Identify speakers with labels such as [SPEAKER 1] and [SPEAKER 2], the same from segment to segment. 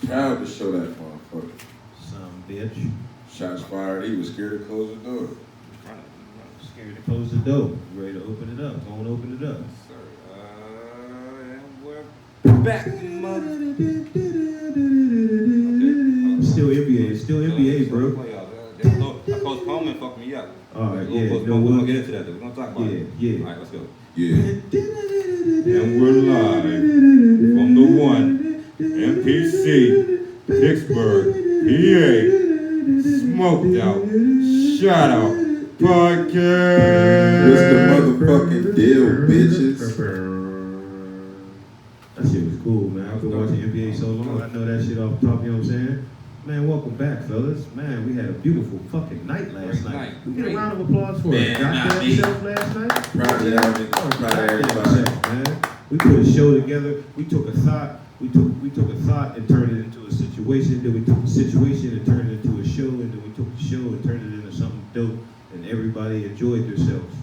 [SPEAKER 1] proud to show that motherfucker.
[SPEAKER 2] Some bitch.
[SPEAKER 1] Shots fired. He was scared to close the door.
[SPEAKER 2] Scared to close the door. Ready to open it up. Go on, open it up.
[SPEAKER 3] Sir, and we're back, mother.
[SPEAKER 2] Still NBA. Still NBA, bro.
[SPEAKER 3] That postponement fucked me up.
[SPEAKER 2] All right,
[SPEAKER 3] We're gonna get into that though. We're gonna talk about it.
[SPEAKER 2] Yeah.
[SPEAKER 3] All right, let's go.
[SPEAKER 1] Yeah.
[SPEAKER 3] And we're live from the one MPC Pittsburgh, PA, smoked out, shout out podcast.
[SPEAKER 1] What's the motherfucking deal, bitches?
[SPEAKER 2] That shit was cool, man. I've been watching NBA so long. I know that shit off the top, you know what I'm saying? Man, welcome back, fellas. Man, we had a beautiful fucking night last night. We get a round of applause for it. Goddamn yourself last night.
[SPEAKER 1] Proud of y'all, nigga. Proud of everybody.
[SPEAKER 2] Man. We put a show together. We took a thought. We took a thought and turned it into a situation. Then we took a situation and turned it into a show. And then we took the show and turned it into something dope. And everybody enjoyed themselves.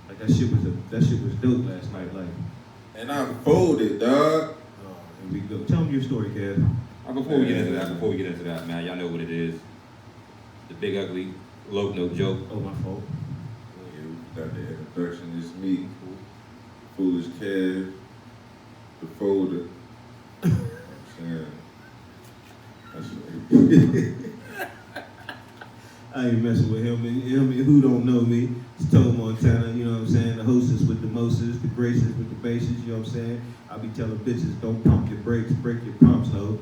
[SPEAKER 2] Like that shit was dope last night. Like.
[SPEAKER 1] And I folded, dog.
[SPEAKER 2] Here we go. Tell them your story, Kev.
[SPEAKER 3] Before we get into that, man, y'all know what it is. The big ugly low note joke.
[SPEAKER 2] Oh, my fault.
[SPEAKER 1] Yeah, we got the introduction. It's me, Foolish Kev, the folder. Yeah. That's
[SPEAKER 2] I ain't messing with him. Who don't know me? It's Toe Montana, you know what I'm saying? The hostess with the mostest, the graces with the bases, you know what I'm saying? I be telling bitches, don't pump your brakes, break your pumps, though.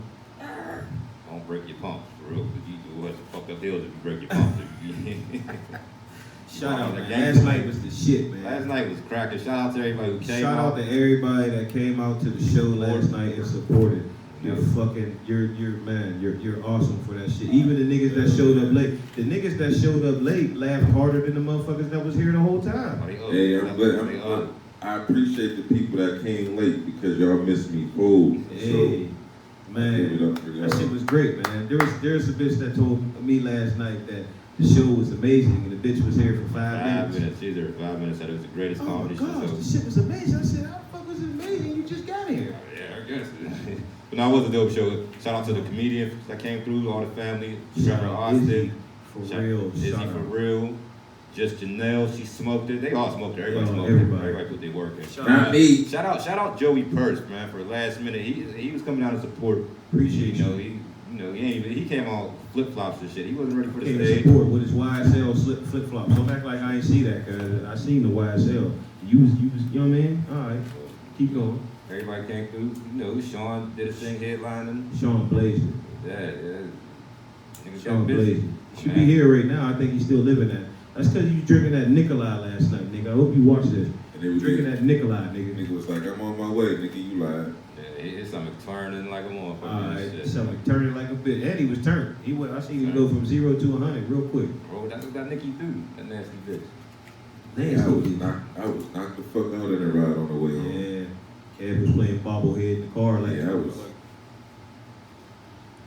[SPEAKER 3] Don't break your pumps, for real. Because you do what the fucked up deals if you break your pumps.
[SPEAKER 2] Shout out, man. Last night was the shit, man.
[SPEAKER 3] Last night was cracking. Shout out to everybody who came out.
[SPEAKER 2] Shout out to everybody that came out to the show last night and supported. You're awesome for that shit. Even the niggas that showed up late. The niggas that showed up late laughed harder than the motherfuckers that was here the whole time.
[SPEAKER 1] Hey, I appreciate the people that came late because y'all missed me full.
[SPEAKER 2] Hey, man, that shit was great, man. There's a bitch that told me last night that the show was amazing and the bitch was here for 5 minutes.
[SPEAKER 3] She's there for 5 minutes. Said it was the greatest comedy show.
[SPEAKER 2] Oh my gosh, the shit was amazing. I said, how the fuck was it amazing? You just got here.
[SPEAKER 3] Yeah, I guess. But no, it was a dope show. Shout out to the comedians that came through, all the family. Trevor Austin. Izzy for real. Just Janelle, she smoked it. They all smoked it. Everybody smoked it. Everybody put their work in.
[SPEAKER 1] Not me.
[SPEAKER 3] Shout out Joey Purse, man, for the last minute. He was coming out to support.
[SPEAKER 2] Appreciate
[SPEAKER 3] he came out flip flops and shit. He wasn't ready for the stage.
[SPEAKER 2] Support with his YSL flip flops. Don't act like I ain't see that, cause I seen the YSL. You was, you know what I mean? All right, keep going.
[SPEAKER 3] Everybody came through. Sean did his thing headlining.
[SPEAKER 2] Sean blazed it.
[SPEAKER 3] Yeah.
[SPEAKER 2] Sean blazed it. He should be here right now. I think he's still living that. That's because you drinking that Nikolai last night, nigga. I hope you watched this.
[SPEAKER 1] And they was
[SPEAKER 2] drinking that Nikolai, nigga.
[SPEAKER 1] Nigga was like, I'm on my way, nigga. You lied.
[SPEAKER 3] Yeah, his stomach turning like a motherfucker.
[SPEAKER 2] Alright, his stomach turning like a bitch. And he was turned. I seen him go from 0 to 100 real quick.
[SPEAKER 3] Bro, that's what got Nikki through. That nasty bitch.
[SPEAKER 1] I was knocked the fuck out of the ride on the way home.
[SPEAKER 2] Yeah. Kev was playing bobblehead in the car like
[SPEAKER 1] I was.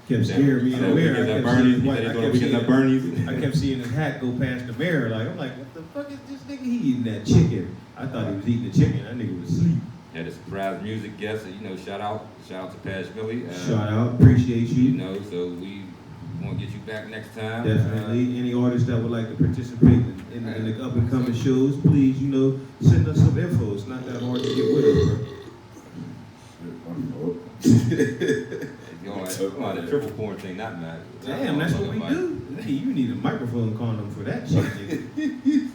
[SPEAKER 2] Kept scaring me in the mirror. I kept seeing his hat go past the mirror. Like I'm like, what the fuck is this nigga? He eating that chicken. I thought he was eating the chicken. That nigga was asleep.
[SPEAKER 3] Had a surprise music guest. Shout out to Pash Millie.
[SPEAKER 2] Shout out, appreciate you.
[SPEAKER 3] So we want to get you back next time.
[SPEAKER 2] Definitely. Any artists that would like to participate in the up and coming shows, please, send us some info. It's not that hard to get with us, bro.
[SPEAKER 3] The triple quarantine, not mad.
[SPEAKER 2] Damn, that's what we do. You need a microphone condom for that shit, nigga.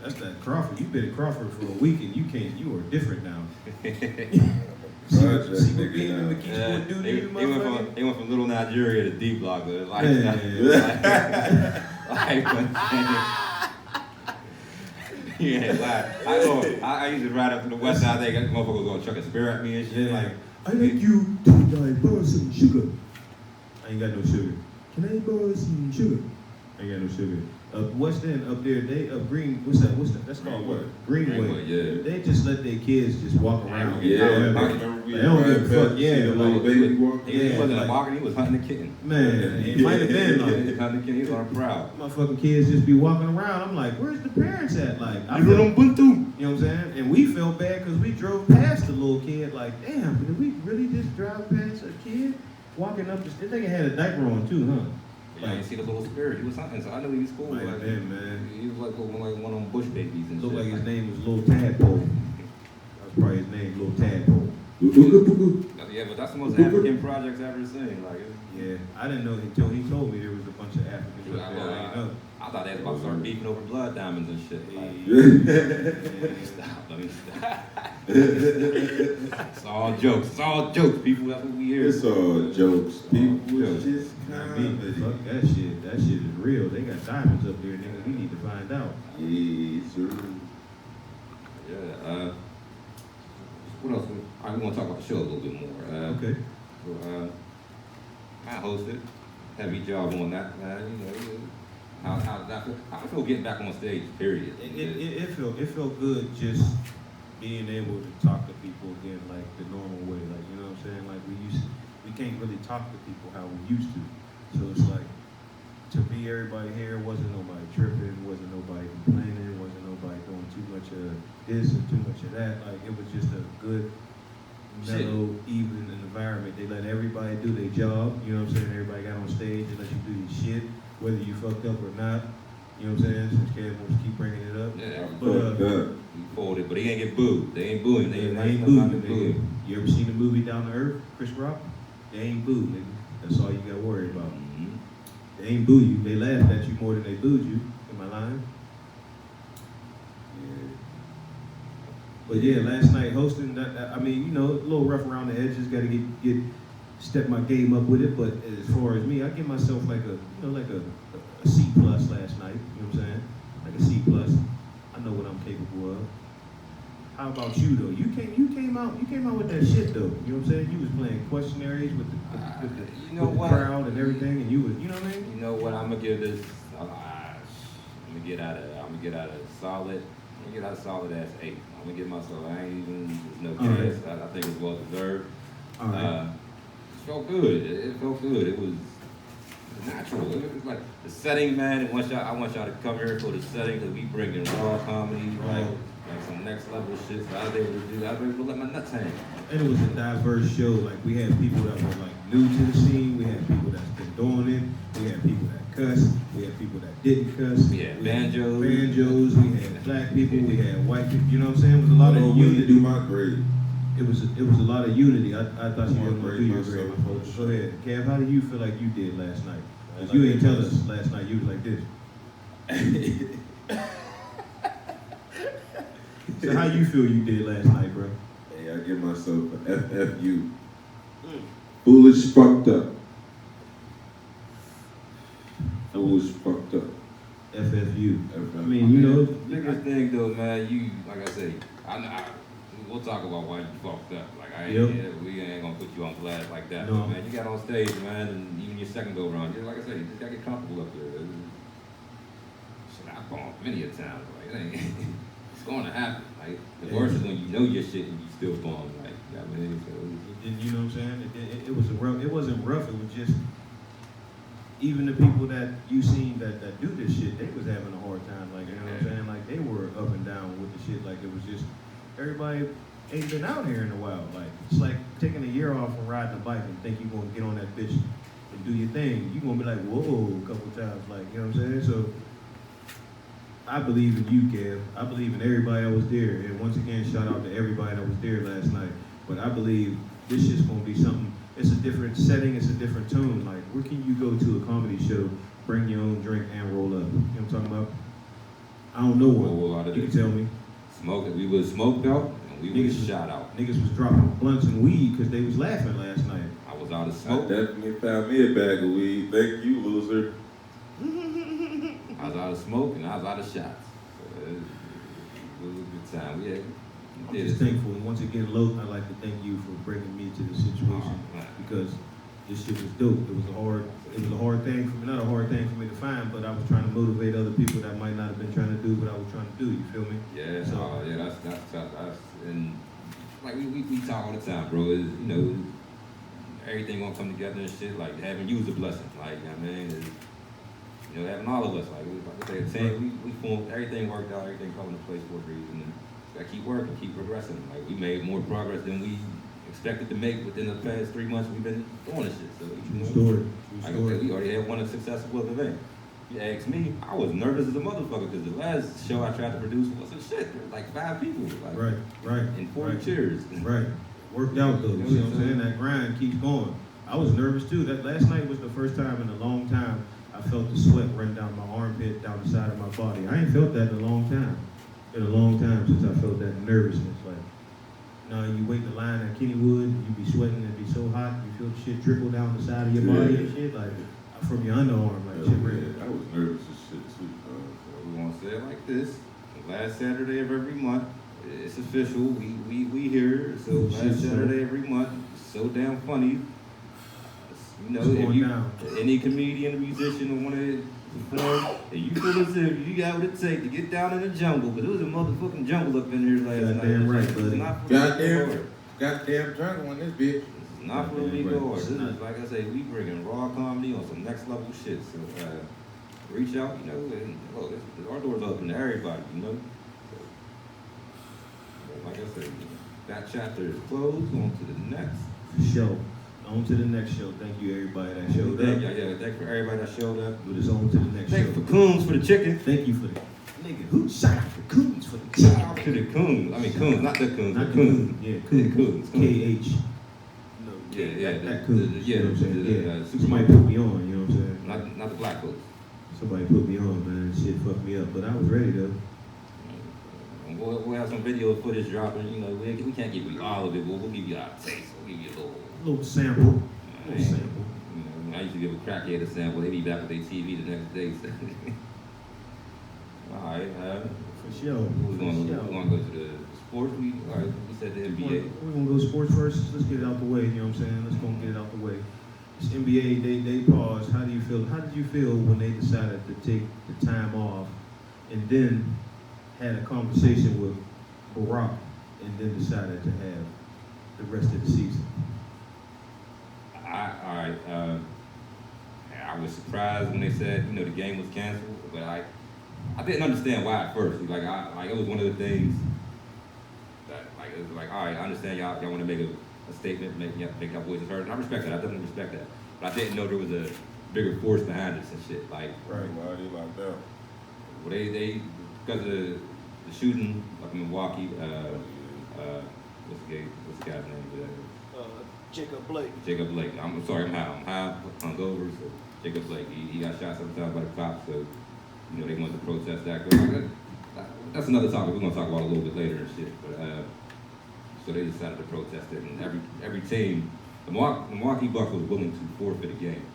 [SPEAKER 2] That's that Crawford. You've been at Crawford for a week and you are different now.
[SPEAKER 3] He went from little Nigeria to D Block. I used to ride up to the west side. They got motherfuckers gonna chuck a spear at me and shit. Like,
[SPEAKER 2] I like you to borrow some sugar. I ain't got no sugar. Can I borrow some sugar? I ain't got no sugar. West End up there, Green, what's that? That's called what? Greenway. Yeah. They just let their kids just walk around.
[SPEAKER 1] Yeah.
[SPEAKER 2] They don't give a fuck. Yeah.
[SPEAKER 1] The little baby walk.
[SPEAKER 3] He wasn't walking, he was hunting a kitten.
[SPEAKER 2] Man, it might have been like.
[SPEAKER 3] Hunting a kitten, he was on proud.
[SPEAKER 2] Motherfucking kids just be walking around. I'm like, where's the parents at? Like,
[SPEAKER 3] you know what I'm
[SPEAKER 2] saying? And we felt bad because we drove past the little kid. Like, damn, did we really just drive past a kid? walking up, this nigga had a diaper on too, huh?
[SPEAKER 3] I didn't see the little spirit. He was something, so I knew he was cool.
[SPEAKER 2] Might have been, man.
[SPEAKER 3] He was like one of them bush babies and
[SPEAKER 2] Looked
[SPEAKER 3] shit.
[SPEAKER 2] like his name was Little Tadpole. That was probably his name, Little Tadpole.
[SPEAKER 3] Yeah, but that's the most African projects I've ever seen. Like,
[SPEAKER 2] Yeah, I didn't know until he told me there was a bunch of Africans
[SPEAKER 3] dude,
[SPEAKER 2] up there. I didn't know.
[SPEAKER 3] I thought they was about to start beefing over blood diamonds and shit. Like, let me stop. It's all jokes. It's all jokes, people. That's what we hear.
[SPEAKER 1] It's all jokes. People
[SPEAKER 3] jokes.
[SPEAKER 1] just
[SPEAKER 2] I mean, fuck that shit. That shit is real. They got diamonds up there, nigga. We need to find out.
[SPEAKER 1] Yes, sir.
[SPEAKER 3] Yeah. What else? I want to talk about the show a little bit more.
[SPEAKER 2] Okay.
[SPEAKER 3] So, I hosted. Heavy job on that. How did that feel? How I feel getting back on stage, period.
[SPEAKER 2] It felt good just being able to talk to people again like the normal way. Like, you know what I'm saying? Like we can't really talk to people how we used to. So it's like, to be everybody here, wasn't nobody tripping, wasn't nobody complaining, wasn't nobody doing too much of this and too much of that. Like, it was just a good, mellow, even environment. They let everybody do their job, you know what I'm saying? Everybody got on stage and let you do your shit, whether you fucked up or not. You know what I'm saying? Since Kev wants to keep bringing it up.
[SPEAKER 3] Yeah,
[SPEAKER 2] But
[SPEAKER 3] he folded, but he ain't get booed. They ain't booing. They ain't
[SPEAKER 2] booing,
[SPEAKER 3] booing.
[SPEAKER 2] nigga. You ever seen the movie Down to Earth, Chris Rock? They ain't booed, nigga. That's all you got to worry about.
[SPEAKER 3] Mm-hmm.
[SPEAKER 2] They ain't boo you. They laughed at you more than they booed you. Am I lying? Yeah. But yeah, last night hosting, I mean, you know, a little rough around the edges. Got to get step my game up with it. But as far as me, I give myself like a C plus last night. You know what I'm saying? Like a C plus. I know what I'm capable of. How about you though? You came out with that shit though. You know what I'm saying? You was playing questionnaires with the crowd and everything, and you was, you know what I mean?
[SPEAKER 3] You know what? I'm gonna give this. I'm gonna get out a solid ass 8. I'm gonna give myself. I ain't even. There's no chance. I think it's well deserved.
[SPEAKER 2] All right.
[SPEAKER 3] It felt good. It felt good. It was natural. It was like the setting, man. I want y'all to come here for the setting because we bring in raw comedy, like some next level shit. So I was able to do that. I was able to let my nuts hang.
[SPEAKER 2] And it was a diverse show. Like, we had people that were like new to the scene. We had people that's been doing it. We had people that cuss. We had people that didn't cuss.
[SPEAKER 3] We had banjos.
[SPEAKER 2] We had black people. We had white people. You know what I'm saying? It was a lot of unity.
[SPEAKER 1] Do my grade.
[SPEAKER 2] It was a lot of unity. I thought you were going to do your grade.
[SPEAKER 1] myself.
[SPEAKER 2] Go ahead, Kev. How do you feel like you did last night?
[SPEAKER 1] Like
[SPEAKER 2] You didn't tell us last night. You was like this. So how you feel you did last night, bro?
[SPEAKER 1] Hey, I give myself an FFU. Foolish fucked up. Foolish fucked up.
[SPEAKER 2] FFU.
[SPEAKER 1] FFU.
[SPEAKER 2] I mean, you know,
[SPEAKER 3] Biggest thing though, man. You like I say, we'll talk about why you fucked up. Like we ain't gonna put you on blast like that.
[SPEAKER 2] No.
[SPEAKER 3] But, man, you got on stage, man, and even your second go around, like I said, you just gotta get comfortable up there. Shit, I've gone many a time. Like it ain't. It's going to happen. Like the worst is when you know your shit and you still falling. Like I mean,
[SPEAKER 2] you know what I'm saying? It was rough. It wasn't rough. It was just, even the people that you seen that do this shit, they was having a hard time. Like, you know what I'm saying? Like, they were up and down with the shit. Like, it was just, everybody ain't been out here in a while. Like, it's like taking a year off from riding a bike and think you're gonna get on that bitch and do your thing. You're gonna be like, whoa, a couple times. Like, you know what I'm saying? So I believe in you, Kev. I believe in everybody that was there. And once again, shout out to everybody that was there last night. But I believe this shit's gonna be something. It's a different setting. It's a different tone. Like, where can you go to a comedy show, bring your own drink, and roll up? You know what I'm talking about? I don't know one. You can tell me.
[SPEAKER 3] We was smoked out and we was shot out.
[SPEAKER 2] Niggas was dropping blunts and weed because they was laughing last night.
[SPEAKER 3] I was out of
[SPEAKER 1] I
[SPEAKER 3] smoke.
[SPEAKER 1] definitely found me a bag of weed. Thank you, loser.
[SPEAKER 3] I was out of smoke and I was out of shots. So it was a good time.
[SPEAKER 2] I'm just thankful. And once again, Loke, I'd like to thank you for bringing me to this situation because this shit was dope. It was a hard thing for me, not a hard thing for me to find, but I was trying to motivate other people that might not have been trying to do what I was trying to do. You feel me?
[SPEAKER 3] Yeah,
[SPEAKER 2] So,
[SPEAKER 3] that's and like we talk all the time, bro. Is everything gonna come together and shit. Like having you is a blessing. Like I mean, having all of us. Like I said, we formed everything worked out. Everything fell into place for a reason. And gotta keep working, keep progressing. Like we made more progress than we expected to make within the past 3 months we've been doing this shit. So, you know,
[SPEAKER 2] True
[SPEAKER 3] like I
[SPEAKER 2] story.
[SPEAKER 3] said, we already had one successful event. You ask me, I was nervous as a motherfucker because the last show I tried to produce wasn't shit. There was like 5 people, like,
[SPEAKER 2] Right.
[SPEAKER 3] and 40 chairs.
[SPEAKER 2] Right. Worked out though. You see what I'm saying? That grind keeps going. I was nervous too. That last night was the first time in a long time I felt the sweat run down my armpit, down the side of my body. I ain't felt that in a long time. Been a long time since I felt that nervousness. Like, now you wait the line at Kennywood, you be sweating, it be so hot, you feel shit trickle down the side of your body and shit, like from your underarm, like shit.
[SPEAKER 1] I was nervous as shit too.
[SPEAKER 3] So we want to say it like this: the last Saturday of every month, it's official. We here. So last Saturday every month, so damn funny. You know, if you any comedian, musician who want to perform, and you feel as if you got what it takes to get down in the jungle, because it was a motherfucking jungle up in here last night.
[SPEAKER 2] Goddamn right, buddy.
[SPEAKER 1] Goddamn jungle in this bitch.
[SPEAKER 3] It's not for me or this is, like I say, we bringing raw comedy on some next level shit. So reach out, you know, and look, our doors open to everybody, you know. So, like I said, that chapter is closed. On to the next
[SPEAKER 2] show. On to the next show. Thank you everybody that showed up.
[SPEAKER 3] Yeah, thank you for everybody that showed up.
[SPEAKER 2] But it's on to the next show.
[SPEAKER 3] Thank you for Coons for the chicken.
[SPEAKER 2] Thank you for the nigga. Who shout out for Coons for the chicken?
[SPEAKER 3] Shout out to the Coons. I mean Coons, not the Coons.
[SPEAKER 2] Not
[SPEAKER 3] the
[SPEAKER 2] Coons. Yeah, Coons.
[SPEAKER 3] Coons.
[SPEAKER 2] KH. No,
[SPEAKER 3] Yeah.
[SPEAKER 2] That Coons.
[SPEAKER 3] Yeah,
[SPEAKER 2] you know what I'm saying?
[SPEAKER 3] Super
[SPEAKER 2] Somebody
[SPEAKER 3] Mario.
[SPEAKER 2] put me on. You know what I'm saying?
[SPEAKER 3] Not the black folks.
[SPEAKER 2] Somebody put me on, man. Shit fucked me up, but I was ready though.
[SPEAKER 3] We'll have some video footage dropping. You know, we can't give you all of it, but we'll give you our taste. We'll give you a little
[SPEAKER 2] Sample. Little sample.
[SPEAKER 3] You know, when I used to give a crackhead a sample, they be back with their TV the next day. So. All right.
[SPEAKER 2] For sure.
[SPEAKER 3] We're going to go to the sports. We said the NBA.
[SPEAKER 2] We're going to go sports first. Let's get it out the way. You know what I'm saying? Let's go and get it out the way. This NBA, they paused. How do you feel? How did you feel when they decided to take the time off and then had a conversation with Barack and then decided to have the rest of the season?
[SPEAKER 3] I was surprised when they said, you know, the game was canceled, but I didn't understand why at first. It was one of the things that, it was like, all right, I understand y'all want to make a statement, make your voices heard, and I respect that. I definitely respect that, but I didn't know there was a bigger force behind this and shit.
[SPEAKER 1] Right, why they locked out?
[SPEAKER 3] Well, they because of the shooting up in Milwaukee. What's the guy's name?
[SPEAKER 4] Jacob Blake.
[SPEAKER 3] Jacob Blake. I'm sorry, I'm high, hungover. So Jacob Blake, he got shot sometimes by the cops. So you know they wanted to protest that. That's another topic we're gonna talk about a little bit later and shit. But so they decided to protest it, and every team, the Milwaukee Bucks was willing to forfeit a game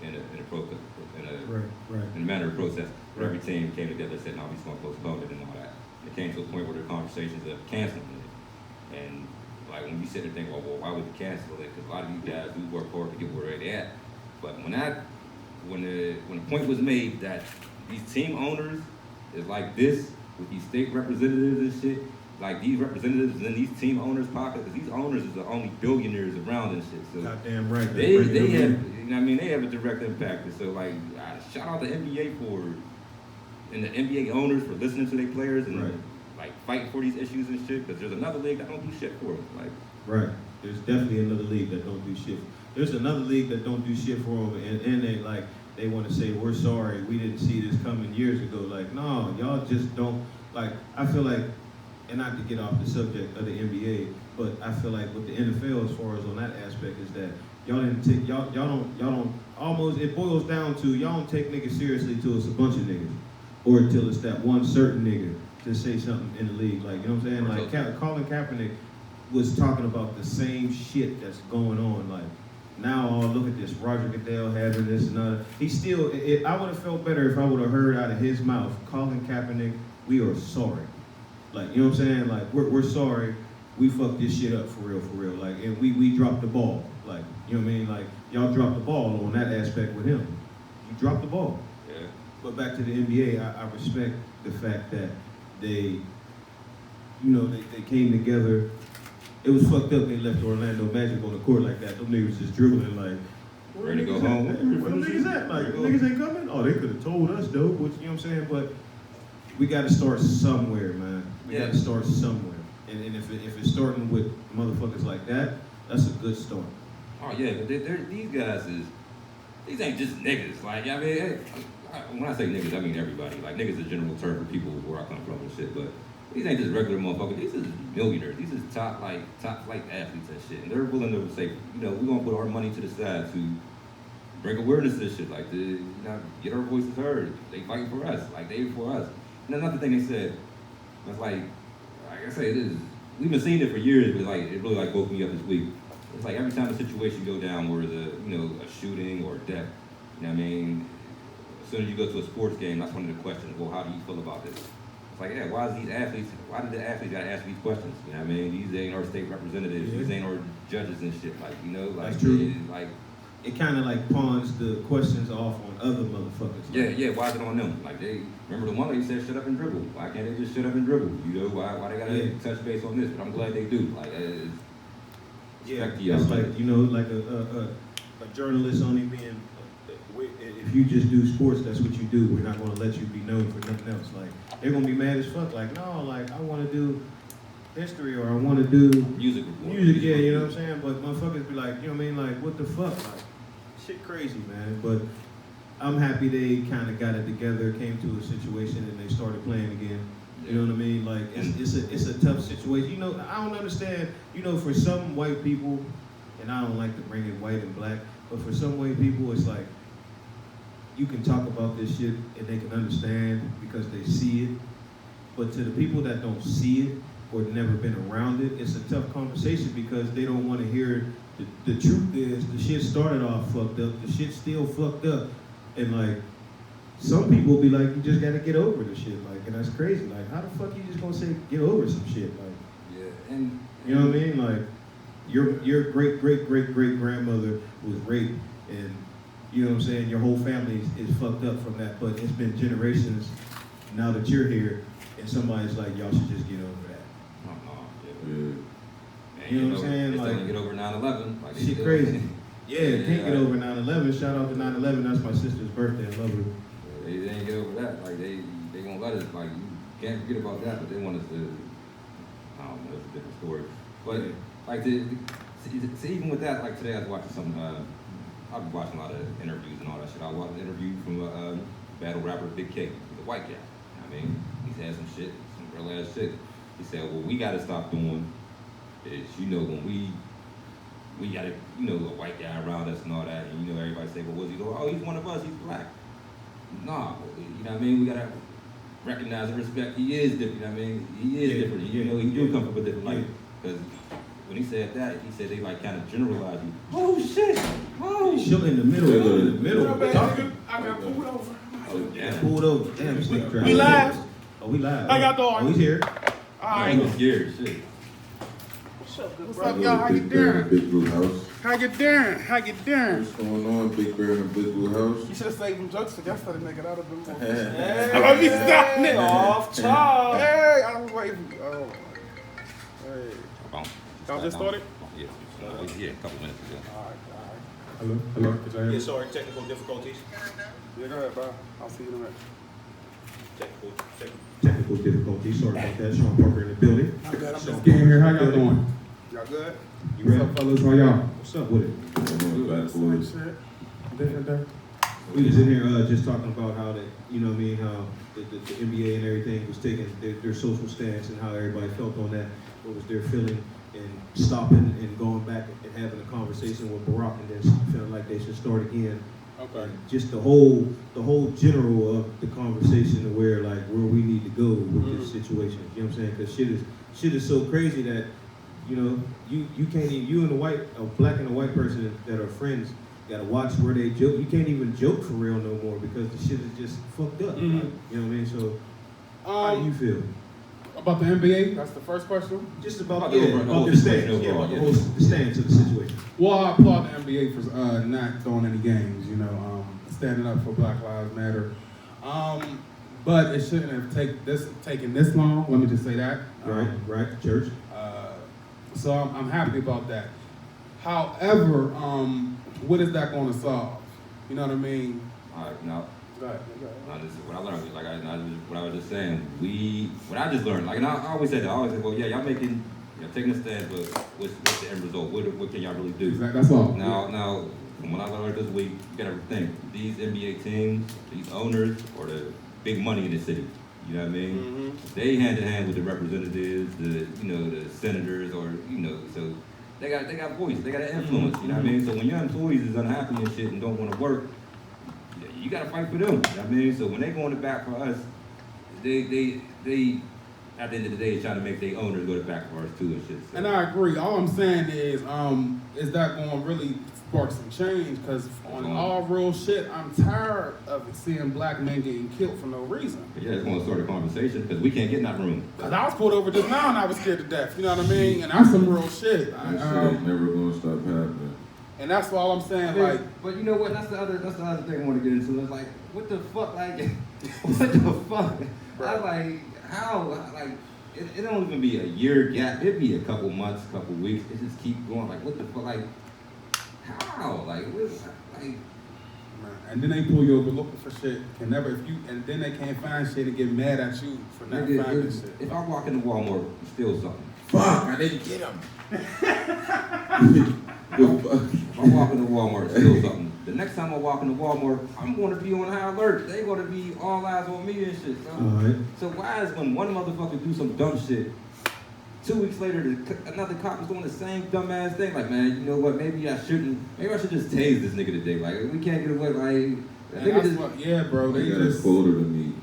[SPEAKER 3] in a protest, in a manner of protest. But every team came together and said, no, we're just gonna postpone it and all that. It came to a point where there were conversations of canceling it, and like when you sit there think, well, why would you cancel it? Because a lot of you guys do work hard to get where they're at. But when the point was made that these team owners is like this with these state representatives and shit, like these representatives in these team owners' pockets, because these owners is the only billionaires around and shit. So
[SPEAKER 2] goddamn right.
[SPEAKER 3] They have, you know what I mean, they have a direct impact. And so like, shout out the NBA and the NBA owners for listening to their players and like fighting for these issues and shit. Because there's another league that don't do shit for them. Like,
[SPEAKER 2] right. There's definitely another league that don't do shit. There's another league that don't do shit for them, and they want to say, we're sorry, we didn't see this coming years ago. Like, no, y'all just don't. Like, I feel like, and not to get off the subject of the NBA, but I feel like with the NFL, as far as on that aspect, is that y'all don't almost, it boils down to y'all don't take niggas seriously till it's a bunch of niggas, or till it's that one certain nigga to say something in the league. Like, you know what I'm saying? Like, Colin Kaepernick was talking about the same shit that's going on. Like, now, look at this, Roger Goodell having this and other. He still, I would have felt better if I would have heard out of his mouth, Colin Kaepernick, we are sorry. Like, you know what I'm saying? Like, we're sorry, we fucked this shit up for real. Like, and we dropped the ball. Like, you know what I mean? Like, y'all dropped the ball on that aspect with him. You dropped the ball.
[SPEAKER 3] yeah.
[SPEAKER 2] But back to the NBA, I respect the fact that they came together. It was fucked up they left Orlando Magic on the court like that. Them niggas just dribbling like, where
[SPEAKER 3] Ready to go home?
[SPEAKER 2] Where the niggas at? Like, niggas ain't coming? Oh, they could have told us, though, which, you know what I'm saying? But we got to start somewhere, man. We got to start somewhere. And if it's starting with motherfuckers like that, that's a good start.
[SPEAKER 3] Oh yeah, but these guys these ain't just niggas. Like, I mean, when I say niggas, I mean everybody. Like, niggas is a general term for people where I come from and shit, but these ain't just regular motherfuckers. These is millionaires. These is top flight athletes and shit. And they're willing to say, you know, we're gonna put our money to the side to bring awareness to this shit, like, to, you know, get our voices heard. They fighting for us, like, they for us. And another thing they said, that's like I say, it is, we've been seeing it for years, but like, it really like woke me up this week. It's like every time a situation go down where the, you know, a shooting or a death, you know what I mean? As soon as you go to a sports game, that's one of the questions, well, how do you feel about this? It's like, yeah, why did the athletes gotta ask these questions? You know what I mean? These ain't our state representatives, these ain't our judges and shit, like, you know, like,
[SPEAKER 2] that's true.
[SPEAKER 3] It
[SPEAKER 2] kind of like pawns the questions off on other motherfuckers.
[SPEAKER 3] Yeah, why is it on them? Like, they, remember the one lady said shut up and dribble. Why can't they just shut up and dribble? You know, why they gotta touch base on this? But I'm glad they do. Like,
[SPEAKER 2] it's like, you know, like a journalist only being, if you just do sports, that's what you do. We're not gonna let you be known for nothing else. Like, they're gonna be mad as fuck. Like, no, like, I wanna do history or I wanna do
[SPEAKER 3] music,
[SPEAKER 2] yeah, you know what I'm saying? But motherfuckers be like, you know what I mean? Like, what the fuck? Like, shit crazy, man. But I'm happy they kind of got it together, came to a situation, and they started playing again. You know what I mean? Like, it's a tough situation. You know, I don't understand. You know, for some white people, and I don't like to bring it white and black, but for some white people, it's like you can talk about this shit and they can understand because they see it. But to the people that don't see it or never been around it, it's a tough conversation because they don't want to hear the truth is the shit started off fucked up, the shit still fucked up. And like, some people be like, you just gotta get over the shit, like, and that's crazy. Like, how the fuck you just gonna say get over some shit? Like,
[SPEAKER 3] yeah, and
[SPEAKER 2] you know what I mean? Like, your great grandmother was raped, and you know what I'm saying, your whole family is fucked up from that, but it's been generations now that you're here, and somebody's like, y'all should just get over that. You know what I'm saying?
[SPEAKER 3] They
[SPEAKER 2] like,
[SPEAKER 3] still didn't get over 9/11. Like,
[SPEAKER 2] shit crazy. Yeah, can't get over 9/11. Shout out to 9/11. That's my sister's birthday. I love her.
[SPEAKER 3] They didn't get over that. Like, they won't let us. Like, you can't forget about that. But they want us to. I don't know. It's a different story. But like, see, even with that, like today, I was watching some. I've been watching a lot of interviews and all that shit. I watched an interview from a battle rapper, Big K. He's a white guy. I mean, he's had some shit, some real ass shit. He said, "What we got to stop doing is, you know, when we got a, you know, a white guy around us and all that, and you know, everybody say, well, what's he doing? Oh, he's one of us. He's black. Nah, you know what I mean? We gotta recognize and respect. He is different. You know what I mean? He is different. You know, he do come from a different life. Because when he said that, he said they like kind of generalized you. Oh shit! Oh,
[SPEAKER 2] he's in the middle.
[SPEAKER 5] I got pulled over.
[SPEAKER 3] Oh, yeah.
[SPEAKER 2] Pulled over. Damn, snake driver.
[SPEAKER 5] We live.
[SPEAKER 2] Oh, we live.
[SPEAKER 5] I got the
[SPEAKER 2] Oh, he's here.
[SPEAKER 5] All right.
[SPEAKER 3] He was scared. Shit.
[SPEAKER 5] What's up, y'all? How you doing?
[SPEAKER 1] Big Blue House.
[SPEAKER 5] How you doing? How you doing?
[SPEAKER 1] What's going on, Big Bear in the Big Blue House?
[SPEAKER 5] You should have saved them jokes for yesterday, nigga. That would have been more.
[SPEAKER 1] Hey.
[SPEAKER 5] Let me stop, nigga.
[SPEAKER 4] Off top.
[SPEAKER 5] Hey, I was waiting. Oh. Hey. Y'all just started?
[SPEAKER 3] Yeah, a couple minutes ago.
[SPEAKER 5] All right.
[SPEAKER 6] Hello? Could y'all hear me?
[SPEAKER 2] Yeah, sorry, technical difficulties.
[SPEAKER 5] Yeah, go ahead, bro. I'll see you in a minute.
[SPEAKER 2] Technical difficulties. Sorry about that. Sean Parker in the building.
[SPEAKER 5] I'm good. I'm just
[SPEAKER 6] Getting here, how y'all doing?
[SPEAKER 5] Y'all good?
[SPEAKER 2] You
[SPEAKER 6] What's
[SPEAKER 2] ready?
[SPEAKER 6] up, fellas? How y'all?
[SPEAKER 2] What's up with it?
[SPEAKER 1] Bad
[SPEAKER 5] Same
[SPEAKER 1] boys.
[SPEAKER 5] shit.
[SPEAKER 6] Different day?
[SPEAKER 2] We was in here just talking about how the, you know what I mean, how the NBA and everything was taking their social stance and how everybody felt on that. What was their feeling and stopping and going back and having a conversation with Barack and then feeling like they should start again.
[SPEAKER 6] Okay.
[SPEAKER 2] And just the whole general of the conversation of where we need to go with this situation. You know what I'm saying? Because shit is so crazy that, you know, you can't even, you and a black and a white person that are friends gotta watch where they joke. You can't even joke for real no more because the shit is just fucked up.
[SPEAKER 6] Mhm.
[SPEAKER 2] Like, you know what I mean? So how do you feel?
[SPEAKER 6] About the NBA? That's the first question?
[SPEAKER 2] Just about
[SPEAKER 3] About the whole
[SPEAKER 2] the stance,
[SPEAKER 3] situation overall,
[SPEAKER 2] about the stance of the situation.
[SPEAKER 6] Well, I applaud the NBA for not throwing any games, you know, standing up for Black Lives Matter. But it shouldn't have taken this long, let me just say that.
[SPEAKER 2] Right, church.
[SPEAKER 6] So I'm happy about that. However, what is that going to solve? You know what I mean?
[SPEAKER 3] All right, now What I learned, like what I was just saying, what I just learned, like, and I always said that, I always said, well, yeah, y'all taking a stand, but what's the end result? What can y'all really do?
[SPEAKER 6] That's all.
[SPEAKER 3] Now, from what I learned this week, you gotta think, these NBA teams, these owners, are the big money in the city. You know what I mean?
[SPEAKER 5] Mm-hmm.
[SPEAKER 3] They hand in hand with the representatives, the senators, or so they got voice, they got an influence. You know what I mean? So when your employees is unhappy and shit and don't want to work, you gotta fight for them. You know what I mean? So when they go in the back for us, they at the end of the day is trying to make their owners go to back for us too and shit. So.
[SPEAKER 6] And I agree. All I'm saying is that going to really spark some change? Because on all real shit, I'm tired of seeing black men getting killed for no reason.
[SPEAKER 3] But yeah, it's going to start a conversation because we can't get in that room.
[SPEAKER 6] Because I was pulled over just now and I was scared to death. You know what I mean? And that's some real shit.
[SPEAKER 1] That shit ain't never gonna stop happening.
[SPEAKER 6] And that's all I'm saying.
[SPEAKER 3] Yeah,
[SPEAKER 6] like,
[SPEAKER 3] but you know what? That's the other thing I want to get into. It's like, what the fuck? Like, what the fuck? I like how like. It don't even be a year gap. It'd be a couple months, couple weeks. It just keep going. Like, what the fuck? Like, how? Like, like.
[SPEAKER 6] And then they pull you over looking for shit. And then they can't find shit and get mad at you for not finding shit.
[SPEAKER 3] If I walk into Walmart and steal something,
[SPEAKER 1] Fuck! I didn't get him.
[SPEAKER 3] if I walk into Walmart and steal something, the next time I walk into Walmart, I'm going to be on high alert. They're going to be all eyes on me and shit. So why is when one motherfucker do some dumb shit, 2 weeks later another cop is doing the same dumbass thing? Like, man, you know what? Maybe I should just tase this nigga today. Like, we can't get away.
[SPEAKER 6] Yeah, bro.
[SPEAKER 1] They got a quota to meet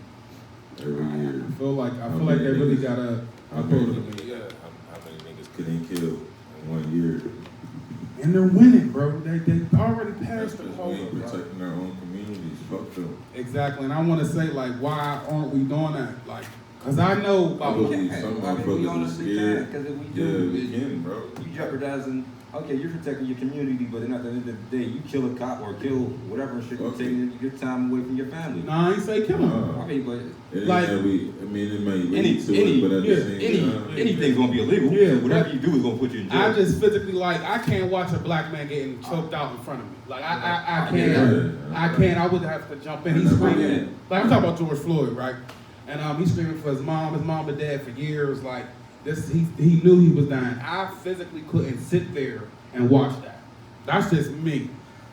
[SPEAKER 1] every year.
[SPEAKER 6] I feel like they really got a quota to meet.
[SPEAKER 1] Yeah. How many niggas getting killed in 1 year?
[SPEAKER 6] And they're winning, bro. They already passed the
[SPEAKER 1] We
[SPEAKER 6] quota.
[SPEAKER 1] ain't protecting our own communities. Fuck them.
[SPEAKER 6] Exactly, and I want to say, like, why aren't we doing that? Like, cause I know about
[SPEAKER 1] Some motherfuckers are scared.
[SPEAKER 3] Because if we
[SPEAKER 1] Yeah,
[SPEAKER 3] do,
[SPEAKER 1] we can, bro.
[SPEAKER 3] you jeopardizing. Okay, you're protecting your community, but then at the end of the day, you kill a cop or kill whatever shit, you're taking your time away from your family.
[SPEAKER 6] No, I ain't say kill him.
[SPEAKER 3] I mean, but
[SPEAKER 1] It
[SPEAKER 6] like,
[SPEAKER 1] it may lead to it, but at the same time,
[SPEAKER 3] anything's gonna be illegal.
[SPEAKER 6] Yeah,
[SPEAKER 3] So whatever you do is gonna put you in jail.
[SPEAKER 6] I just physically, like, I can't watch a black man getting choked out in front of me. Like, I can't.
[SPEAKER 1] Yeah.
[SPEAKER 6] I can't. I would have to jump in. He's screaming. Like, I'm talking about George Floyd, right? And he's screaming for his mom and dad for years. Like, this, he knew he was dying. I physically couldn't sit there and watch that. That's just me.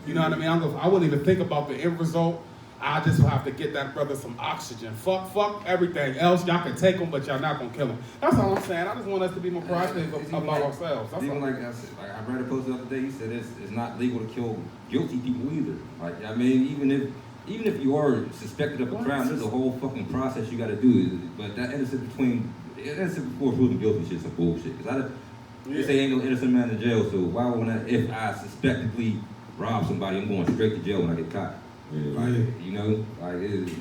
[SPEAKER 6] You know what I mean? I wouldn't even think about the end result. I just have to get that brother some oxygen. Fuck everything else. Y'all can take him, but y'all not gonna kill him. That's all I'm saying. I just want us to be more proactive about ourselves. That's
[SPEAKER 3] Even
[SPEAKER 6] all.
[SPEAKER 3] like I said, I read a post the other day. He said it's not legal to kill guilty people either. Like, I mean, even if you are suspected of a crime, there's a whole fucking process you got to do. But that innocent before proven guilty shit's some bullshit. Because they say ain't no innocent man in jail. So why would if I suspectedly rob somebody, I'm going straight to jail when I get caught?
[SPEAKER 1] yeah.
[SPEAKER 3] Like, you know, like it's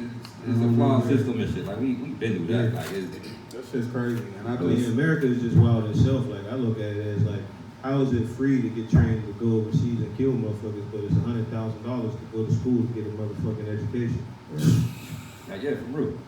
[SPEAKER 3] a flawed system and shit. Like we've been through that. Like
[SPEAKER 6] That shit's crazy. And I
[SPEAKER 2] I mean, America is just wild itself. Like, I look at it as like, how is it free to get trained to go overseas and kill motherfuckers, but it's $100,000 to go to school to get a motherfucking education?
[SPEAKER 3] like, yeah, for real.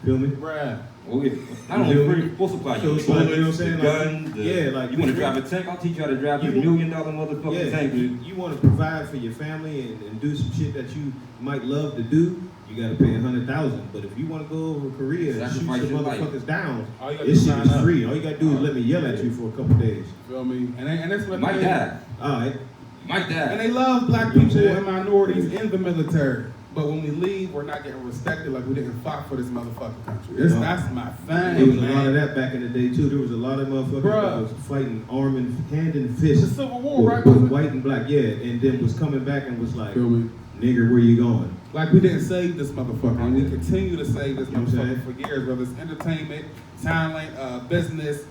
[SPEAKER 2] Feel me?
[SPEAKER 6] Brad.
[SPEAKER 3] Well, yeah. Not only free, we'll supply
[SPEAKER 2] So
[SPEAKER 3] you
[SPEAKER 2] it's
[SPEAKER 3] the
[SPEAKER 2] like,
[SPEAKER 3] bullets,
[SPEAKER 2] you know what I'm
[SPEAKER 3] the
[SPEAKER 2] saying?
[SPEAKER 3] guns,
[SPEAKER 2] Yeah, like,
[SPEAKER 3] you want to drive a tank? I'll teach you how to drive a $1 million motherfucking
[SPEAKER 2] Yeah,
[SPEAKER 3] tank, dude.
[SPEAKER 2] you want to provide for your family and do some shit that you might love to do, you got to pay $100,000. But if you want to go over Korea and shoot some
[SPEAKER 3] Sacrifice your life.
[SPEAKER 2] motherfuckers down,
[SPEAKER 6] All you gotta
[SPEAKER 2] this
[SPEAKER 6] do
[SPEAKER 2] shit
[SPEAKER 6] is
[SPEAKER 2] is
[SPEAKER 6] sign up.
[SPEAKER 2] free. All you got to do is let me yell at you for a couple days.
[SPEAKER 6] Feel me? And that's what
[SPEAKER 3] My dad.
[SPEAKER 2] All right.
[SPEAKER 3] My dad.
[SPEAKER 6] And they love black
[SPEAKER 2] You know what I'm
[SPEAKER 6] people
[SPEAKER 2] saying?
[SPEAKER 6] and minorities in the military. But when we leave, we're not getting respected like we didn't fight for this motherfucking country. That's my thing,
[SPEAKER 2] There was a
[SPEAKER 6] man.
[SPEAKER 2] lot of that back in the day too. There was a lot of motherfuckers
[SPEAKER 6] Bruh.
[SPEAKER 2] that was fighting hand and
[SPEAKER 6] The
[SPEAKER 2] fist
[SPEAKER 6] Civil War, right?
[SPEAKER 2] with white and black, yeah, and then was coming back and was like,
[SPEAKER 6] Feel me?
[SPEAKER 2] nigger, where you going?
[SPEAKER 6] Like we didn't save this motherfucker, and we continue to save this
[SPEAKER 2] You know what I'm
[SPEAKER 6] motherfucker
[SPEAKER 2] saying?
[SPEAKER 6] for years, whether it's entertainment, talent, business,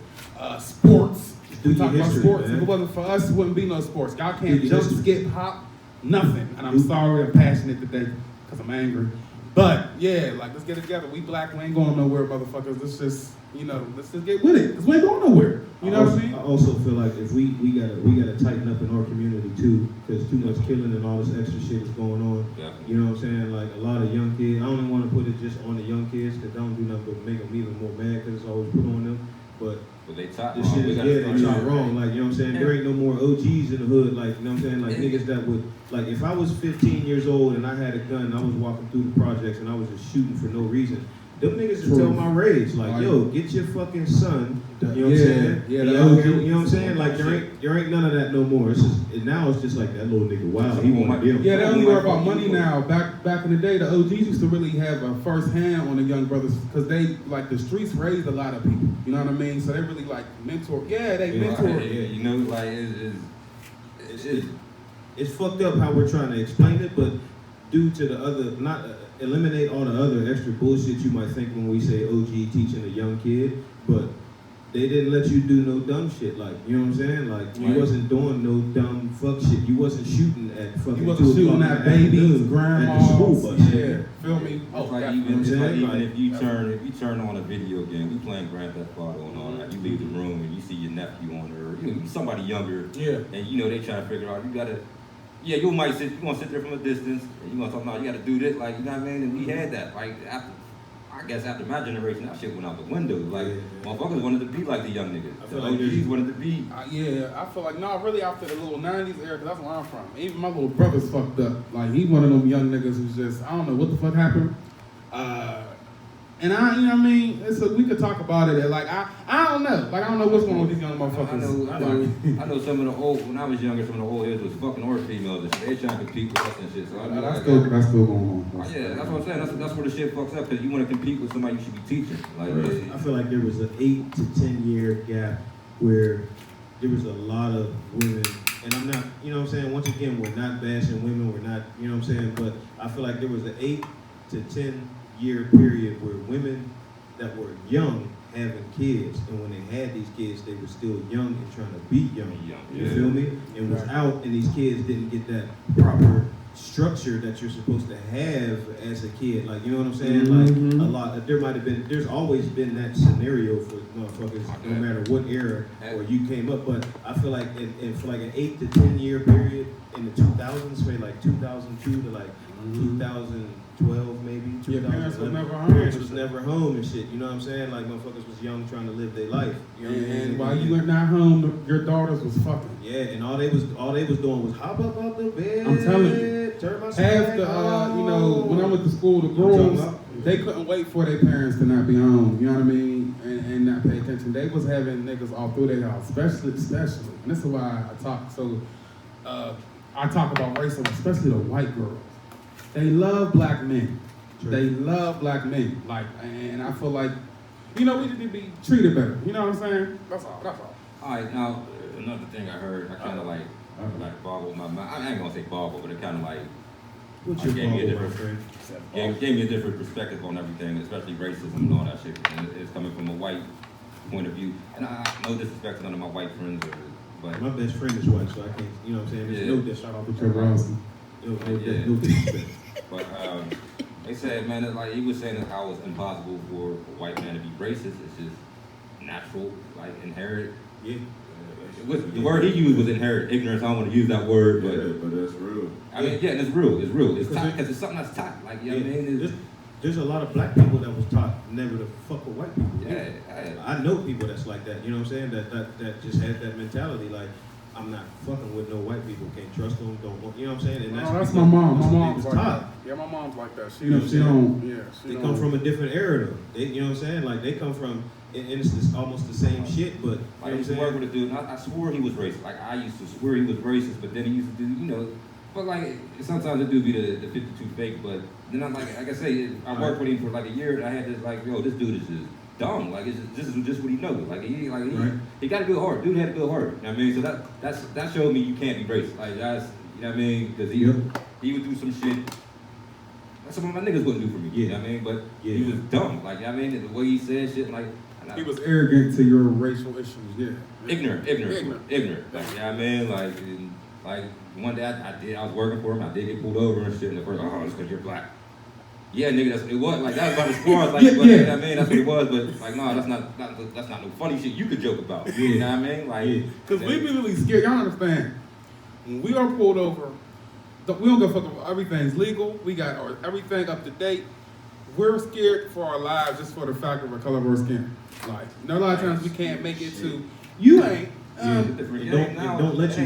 [SPEAKER 6] sports.
[SPEAKER 2] Do
[SPEAKER 6] We
[SPEAKER 2] your
[SPEAKER 6] talk about
[SPEAKER 2] history,
[SPEAKER 6] sports.
[SPEAKER 2] man.
[SPEAKER 6] If it wasn't for us, it wouldn't be no sports. Y'all
[SPEAKER 2] Do
[SPEAKER 6] can't
[SPEAKER 2] your
[SPEAKER 6] jump,
[SPEAKER 2] history.
[SPEAKER 6] skip, hop, nothing. And I'm sorry, I'm passionate today because I'm angry. But yeah, like let's get it together. We black, we ain't going nowhere, motherfuckers. Let's just, let's just get with it, because we ain't going nowhere. You know what I mean?
[SPEAKER 2] I also feel like if we gotta tighten up in our community too, because too much killing and all this extra shit is going on.
[SPEAKER 3] Yeah.
[SPEAKER 2] You know what I'm saying? Like a lot of young kids. I don't even want to put it just on the young kids because I don't do nothing but make them even more mad because it's always put on them. But
[SPEAKER 3] But they taught
[SPEAKER 2] This
[SPEAKER 3] wrong.
[SPEAKER 2] shit
[SPEAKER 3] We
[SPEAKER 2] is,
[SPEAKER 3] gotta
[SPEAKER 2] yeah,
[SPEAKER 3] start
[SPEAKER 2] they taught
[SPEAKER 3] doing
[SPEAKER 2] wrong. Like, you know what I'm saying? There ain't no more OGs in the hood. Like, you know what I'm saying? Like,
[SPEAKER 3] Yeah.
[SPEAKER 2] niggas that would, like, if I was 15 years old and I had a gun and I was walking through the projects and I was just shooting for no reason, them niggas would tell my rage, like, yo, get your fucking son, you know what I'm saying?
[SPEAKER 6] Yeah,
[SPEAKER 2] He
[SPEAKER 6] the
[SPEAKER 2] out
[SPEAKER 6] OG.
[SPEAKER 2] here, you know what I'm saying? Like, there ain't none of that no more. It's just, now it's just like that little nigga, wow, he wanna be
[SPEAKER 6] Yeah, they only worry about money
[SPEAKER 3] now.
[SPEAKER 6] now. Back in the day, the OGs used to really have a first hand on the young brothers because they, like, the streets raised a lot of people. You know what I mean? So they really, like, mentor. Yeah, they mentor.
[SPEAKER 3] You know, like,
[SPEAKER 2] it's fucked up how we're trying to explain it, but due to the other, not eliminate all the other extra bullshit you might think when we say OG teaching a young kid, but they didn't let you do no dumb shit, like, you know what I'm saying? Like, you wasn't doing no dumb fuck shit. You wasn't shooting at fucking
[SPEAKER 6] You wasn't
[SPEAKER 2] 2
[SPEAKER 6] shooting
[SPEAKER 2] o'clock
[SPEAKER 6] at
[SPEAKER 2] in the
[SPEAKER 6] babies,
[SPEAKER 2] afternoon
[SPEAKER 6] grandmas.
[SPEAKER 2] at the school bus.
[SPEAKER 6] Yeah, feel me?
[SPEAKER 3] It's like
[SPEAKER 6] definitely.
[SPEAKER 3] even, it's like
[SPEAKER 2] Like,
[SPEAKER 3] even if you turn on a video game, we playing Grand Theft Auto and all that. You leave the room and you see your nephew on there, or somebody younger,
[SPEAKER 6] Yeah.
[SPEAKER 3] and you know they trying to figure out. You gotta, yeah, you gonna sit there from a distance, and you gonna talk about you gotta do this, like, you know what I mean? And we had that, like, after my generation, that shit went out the window. Like, motherfuckers wanted to be like the young niggas.
[SPEAKER 2] I feel
[SPEAKER 3] The
[SPEAKER 2] like
[SPEAKER 3] OGs wanted to be.
[SPEAKER 6] Yeah, I feel like, no, really after the little 90s era, because that's where I'm from. Even my little brother's fucked up. Like, he one of them young niggas who's just, I don't know what the fuck happened. And you know what I mean? We could talk about it. Like, I don't know. Like, I don't know what's going on with these young motherfuckers.
[SPEAKER 3] I know some of the old, when I was younger, some of the old heads was fucking or females and shit. They trying to compete with us and shit. So I mean,
[SPEAKER 6] That's still going on.
[SPEAKER 3] yeah, that's what I'm saying. That's where the shit fucks up, because you want to compete with somebody you should be teaching. Like,
[SPEAKER 2] I feel like there was an 8 to 10 year gap where there was a lot of women, and I'm not, you know what I'm saying, once again, we're not bashing women, we're not, you know what I'm saying, but I feel like there was an 8 to 10 year period where women that were young having kids, and when they had these kids, they were still young and trying to be young. You feel me? And was out, and these kids didn't get that proper structure that you're supposed to have as a kid. Like, you know what I'm saying?
[SPEAKER 6] Mm-hmm.
[SPEAKER 2] Like, a lot. There's always been that scenario for motherfuckers, no matter what era or you came up. But I feel like for like an 8 to 10 year period in the 2000s, maybe like 2002 to like 2012 maybe.
[SPEAKER 6] Yeah, parents was never home.
[SPEAKER 2] Parents was never home and shit. You know what I'm saying? Like, motherfuckers was young trying to live their life. You know what I mean?
[SPEAKER 6] And while you were not home, your daughters was fucking.
[SPEAKER 2] Yeah, and all they was doing was hop up out the bed.
[SPEAKER 6] I'm telling you.
[SPEAKER 2] Turn my
[SPEAKER 6] Half the, you know, when I went to school, the girls, they couldn't wait for their parents to not be home, you know what I mean, and not pay attention. They was having niggas all through their house, especially, and this is why I talk about racism, especially the white girls. They love black men. Sure. They love black men, like, and I feel like, you know, we need to be treated better, you know what I'm saying? That's all.
[SPEAKER 3] all right, now, another thing I heard, I kind of like boggled my mind. I ain't gonna say boggle, but it kind of like, gave me a different perspective on everything, especially racism and all that shit. And it's coming from a white point of view. And I no disrespect to none of my white friends, but
[SPEAKER 2] my best friend is white, so I can't, you know what I'm saying? There's no disrespect.
[SPEAKER 6] With your Rossi.
[SPEAKER 2] No disrespect.
[SPEAKER 3] But they said, man, it's like he was saying that how it's impossible for a white man to be racist. It's just natural, like inherent.
[SPEAKER 2] Yeah.
[SPEAKER 3] The word he used was inherent ignorance. I don't want to use that word,
[SPEAKER 1] but that's real.
[SPEAKER 3] I mean, yeah, it's real. It's real. It's taught because it's something that's taught. Like, you know what I mean?
[SPEAKER 2] There's a lot of black people that was taught never to fuck with white people.
[SPEAKER 3] Yeah.
[SPEAKER 2] I know people that's like that. You know what I'm saying? That just had that mentality. Like, I'm not fucking with no white people. Can't trust them. Don't want. You know what I'm saying? And
[SPEAKER 6] That's my mom. My mom's
[SPEAKER 2] was
[SPEAKER 6] like
[SPEAKER 2] taught.
[SPEAKER 6] that. Yeah, my mom's like that. She
[SPEAKER 2] You know
[SPEAKER 6] don't.
[SPEAKER 2] They come from a different era though. They, you know what I'm saying? Like, they come from, and it's just almost the same shit. But
[SPEAKER 3] I used to work with a dude, and I swore he was racist. Like, I used to swear he was racist, but then he used to do, you know, but like, sometimes it do be the 52 fake, but then I'm like I say, I worked with him for like a year, and I had this like, yo, this dude is just dumb. Like, this is just what he knows. Like, he got a good heart. Dude had a good heart. You know what I mean? So that showed me you can't be racist. Like, that's, you know what I mean? Because he would do some shit that some of my niggas wouldn't do for me. You know what I mean? But he was dumb. Like, you know what I mean? The way he said shit, like,
[SPEAKER 6] he was arrogant to your racial issues, yeah.
[SPEAKER 3] Ignorant. Like, you know what I mean? Like one day I was working for him, I did get pulled over and shit, and the first, it's because you're black. Yeah, nigga, it was like, that was about as far as, like, but, you know what I mean? That's what it was, but like, no, that's not no funny shit you could joke about. You know what I mean? Like,
[SPEAKER 6] because we be really scared, y'all understand, when we are pulled over, we don't go fuck with everything's legal, we got everything up to date. we're scared for our lives just for the fact of the color of our skin. Like, you know, a lot of times we can't make it to. You ain't.
[SPEAKER 2] Don't let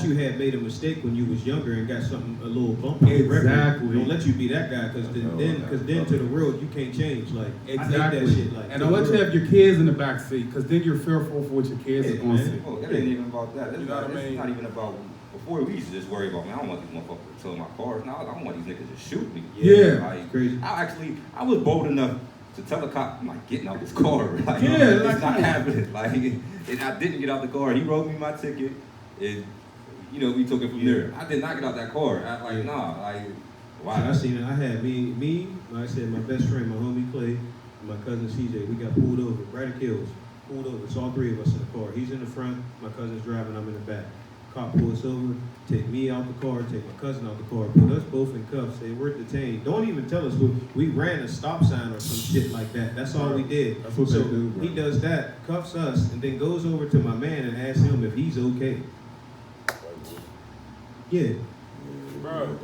[SPEAKER 2] you have made a mistake when you was younger and got something a little bump on your record.
[SPEAKER 6] Exactly.
[SPEAKER 2] Don't let you be that guy because then to the world you can't change. Like
[SPEAKER 6] Exactly.
[SPEAKER 2] I hate that shit. Like,
[SPEAKER 6] and don't let you have your kids in the back seat because then you're fearful for what your kids are going to see.
[SPEAKER 3] Well, it ain't even about that.
[SPEAKER 6] You know what I mean?
[SPEAKER 3] It's not even about. Before we used to just worry about, man, I don't want these motherfuckers to tow my cars. Now I don't want these niggas to shoot me.
[SPEAKER 6] Yeah.
[SPEAKER 3] Like,
[SPEAKER 2] crazy.
[SPEAKER 3] I was bold enough to tell the cop, I'm like, getting out this car. Like,
[SPEAKER 6] Yeah,
[SPEAKER 3] it's
[SPEAKER 6] like,
[SPEAKER 3] not
[SPEAKER 6] come on.
[SPEAKER 3] happening. Like, and I didn't get out the car. He wrote me my ticket. And, you know, we took it from there. I did not get out that car. Nah, like, why?
[SPEAKER 2] I seen it. I had me, like I said, my best friend, my homie Clay, and my cousin CJ. We got pulled over, Braddock Hills. Pulled over. It's all three of us in the car. He's in the front, my cousin's driving, I'm in the back. Cop pull us over, take me out the car, take my cousin out the car, put us both in cuffs, say we're detained. Don't even tell us we ran a stop sign or some shit like that. That's all we did.
[SPEAKER 6] That's what
[SPEAKER 2] so
[SPEAKER 6] they do, bro.
[SPEAKER 2] he does that, cuffs us, and then goes over to my man and asks him if he's okay. Yeah.
[SPEAKER 6] Bro.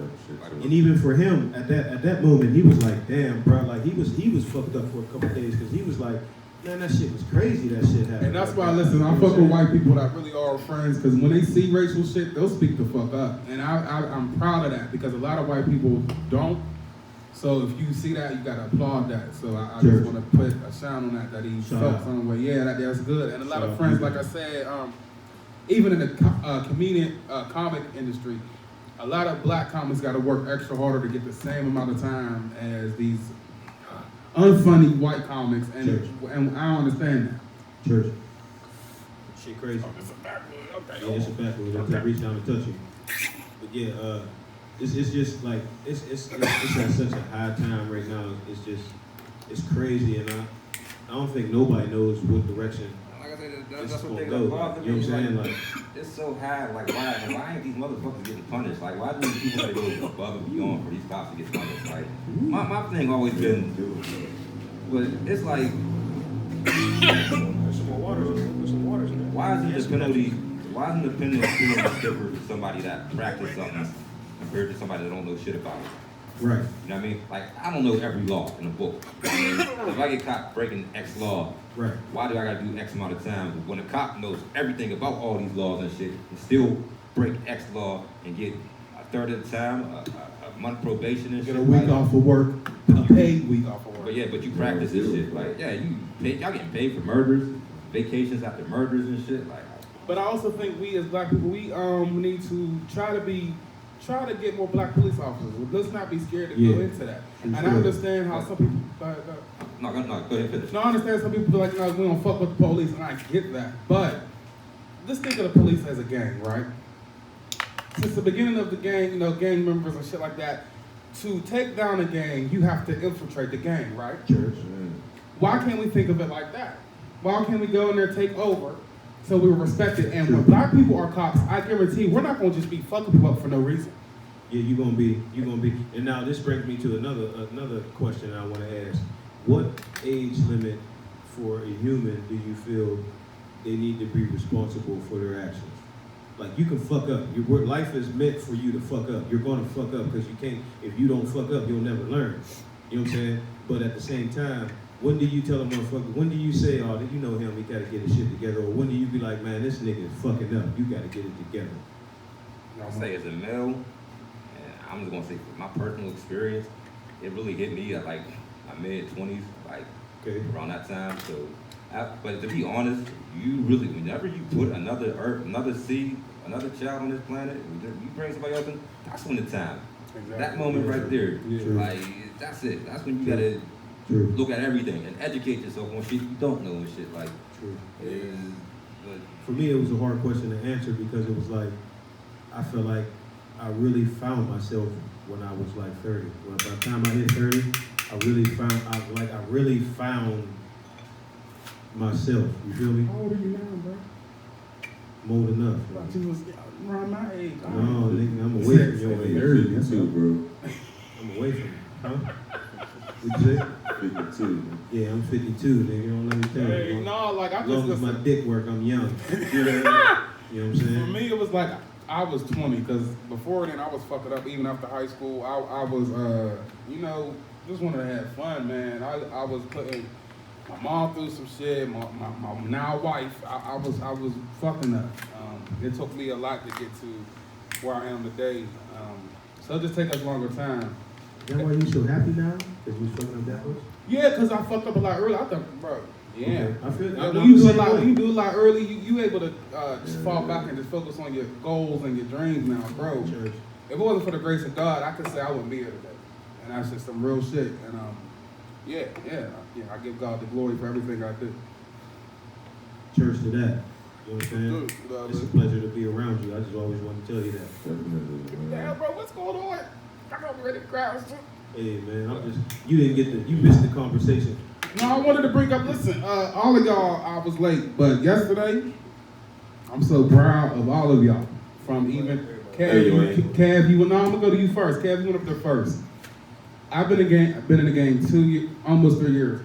[SPEAKER 2] And even for him at that moment, he was like, damn, bro, like he was fucked up for a couple days because he was like, man, that shit was crazy. That shit happened.
[SPEAKER 6] And that's why, listen, I fuck with white people that really are friends because when they see racial shit, they'll speak the fuck up. And I'm proud of that because a lot of white people don't. So if you see that, you gotta applaud that. So I
[SPEAKER 2] Sure.
[SPEAKER 6] just want to put a shout on that he
[SPEAKER 2] Shout
[SPEAKER 6] felt
[SPEAKER 2] out.
[SPEAKER 6] some way. Yeah, that's good. And a lot
[SPEAKER 2] Shout
[SPEAKER 6] of
[SPEAKER 2] out.
[SPEAKER 6] friends, like I said, even in the comic industry, a lot of black comics got to work extra harder to get the same amount of time as these unfunny white comics, and I don't understand that.
[SPEAKER 2] Church. Shit crazy.
[SPEAKER 6] It's a backwood, okay.
[SPEAKER 2] Yeah, it's a backwood. I can reach down and touch you. But yeah, it's just like it's at such a high time right now. It's crazy, and I don't think nobody knows what direction.
[SPEAKER 3] Like I said,
[SPEAKER 2] It's
[SPEAKER 3] that's what
[SPEAKER 2] gonna
[SPEAKER 3] they
[SPEAKER 2] go.
[SPEAKER 3] bother me.
[SPEAKER 2] You know what I'm saying? Like,
[SPEAKER 3] it's so high. Like, why ain't these motherfuckers getting punished? Like, why do these people gotta go above and beyond for these cops to get punished? Like, my thing always been, but it's like,
[SPEAKER 5] There's some more waters in there. There's some waters in there.
[SPEAKER 3] why isn't the penalty stiffer for somebody that practiced something compared to somebody that don't know shit about it?
[SPEAKER 2] right.
[SPEAKER 3] You know what I mean? Like, I don't know every law in the book. If I get caught breaking X law,
[SPEAKER 2] Right.
[SPEAKER 3] why do I gotta do X amount of time? When a cop knows everything about all these laws and shit, and still break X law and get a third of the time, a month probation and shit.
[SPEAKER 6] Get a week
[SPEAKER 3] like,
[SPEAKER 6] off of work, a paid week off of work.
[SPEAKER 3] But yeah, but you practice this shit. Like, yeah, y'all getting paid for murders, vacations after murders and shit. Like,
[SPEAKER 6] But I also think we as black people, we need to try to get more black police officers. Let's not be scared to go into that. And I understand how some people.
[SPEAKER 3] no, go ahead, finish.
[SPEAKER 6] No, I understand some people be like, no, we don't fuck with the police, and I get that. But let's think of the police as a gang, right? Since the beginning of the gang, gang members and shit like that, to take down a gang, you have to infiltrate the gang, right?
[SPEAKER 2] Church.
[SPEAKER 6] Why can't we think of it like that? Why can't we go in there, take over, so we were respected? And when black people are cops, I guarantee we're not gonna just be fucking people up for no reason.
[SPEAKER 2] Yeah, you're gonna be. And now this brings me to another question I want to ask. What age limit for a human do you feel they need to be responsible for their actions? Like, you can fuck up. Life is meant for you to fuck up. You're gonna fuck up because you can't. If you don't fuck up, you'll never learn. You know what I'm saying? But at the same time, when do you tell a motherfucker? When do you say, "Oh, you know him? He gotta get his shit together"? Or when do you be like, "Man, this nigga is fucking up. You gotta get it together"?
[SPEAKER 3] I say as a male, and I'm just gonna say from my personal experience, it really hit me at like my mid-20s, like
[SPEAKER 2] Okay.
[SPEAKER 3] around that time. So, but to be honest, you really, whenever you put another earth, another seed, another child on this planet, you bring somebody else in, that's when the time. That moment right there, like that's it. That's when you gotta look at everything and educate yourself on shit you don't know and shit. Like,
[SPEAKER 2] For me, it was a hard question to answer because it was like, I feel like I really found myself when I was like 30. By the time I hit 30, I really found myself. You feel me?
[SPEAKER 6] How old are you now, bro?
[SPEAKER 2] I'm old enough.
[SPEAKER 6] I thought you was around my age.
[SPEAKER 2] No, nigga, I'm away from your age.
[SPEAKER 1] 52, bro.
[SPEAKER 2] I'm away from you. Huh? What you say?
[SPEAKER 1] 52.
[SPEAKER 2] Yeah, I'm 52, nigga. Don't let me tell you.
[SPEAKER 6] No, like I
[SPEAKER 2] As long as
[SPEAKER 6] just
[SPEAKER 2] my dick work, I'm young. You know what I'm
[SPEAKER 6] For
[SPEAKER 2] saying?
[SPEAKER 6] me, it was like I was 20, because before then I was fucking up. Even after high school, I was, you know, just wanted to have fun, man. I was putting my mom through some shit. My now wife, I was fucking up. It took me a lot to get to where I am today. So it just take us longer time.
[SPEAKER 2] Is that why you so happy now? Because you was fucking up that much?
[SPEAKER 6] Yeah, because I fucked up a lot early. I thought, bro. Yeah.
[SPEAKER 2] Okay. I feel
[SPEAKER 6] When you do a lot early, you able to just fall back and just focus on your goals and your dreams now, bro.
[SPEAKER 2] Church.
[SPEAKER 6] If it wasn't for the grace of God, I could say I wouldn't be here today. And that's just some real shit. And yeah, I give God the glory for everything I do.
[SPEAKER 2] Church to that. You know what I'm saying?
[SPEAKER 6] Good,
[SPEAKER 2] It's a pleasure to be around you. I just always want to tell you that.
[SPEAKER 1] Definitely, man.
[SPEAKER 6] Damn, bro, what's going on? I'm ready to cry.
[SPEAKER 2] Hey man, you missed the conversation.
[SPEAKER 6] No, I wanted to bring up, listen, all of y'all, I was late, but yesterday, I'm so proud of all of y'all. From even, Kev, I'm gonna go to you first. Kev, you went up there first. I've been in the game 2 years, almost 3 years.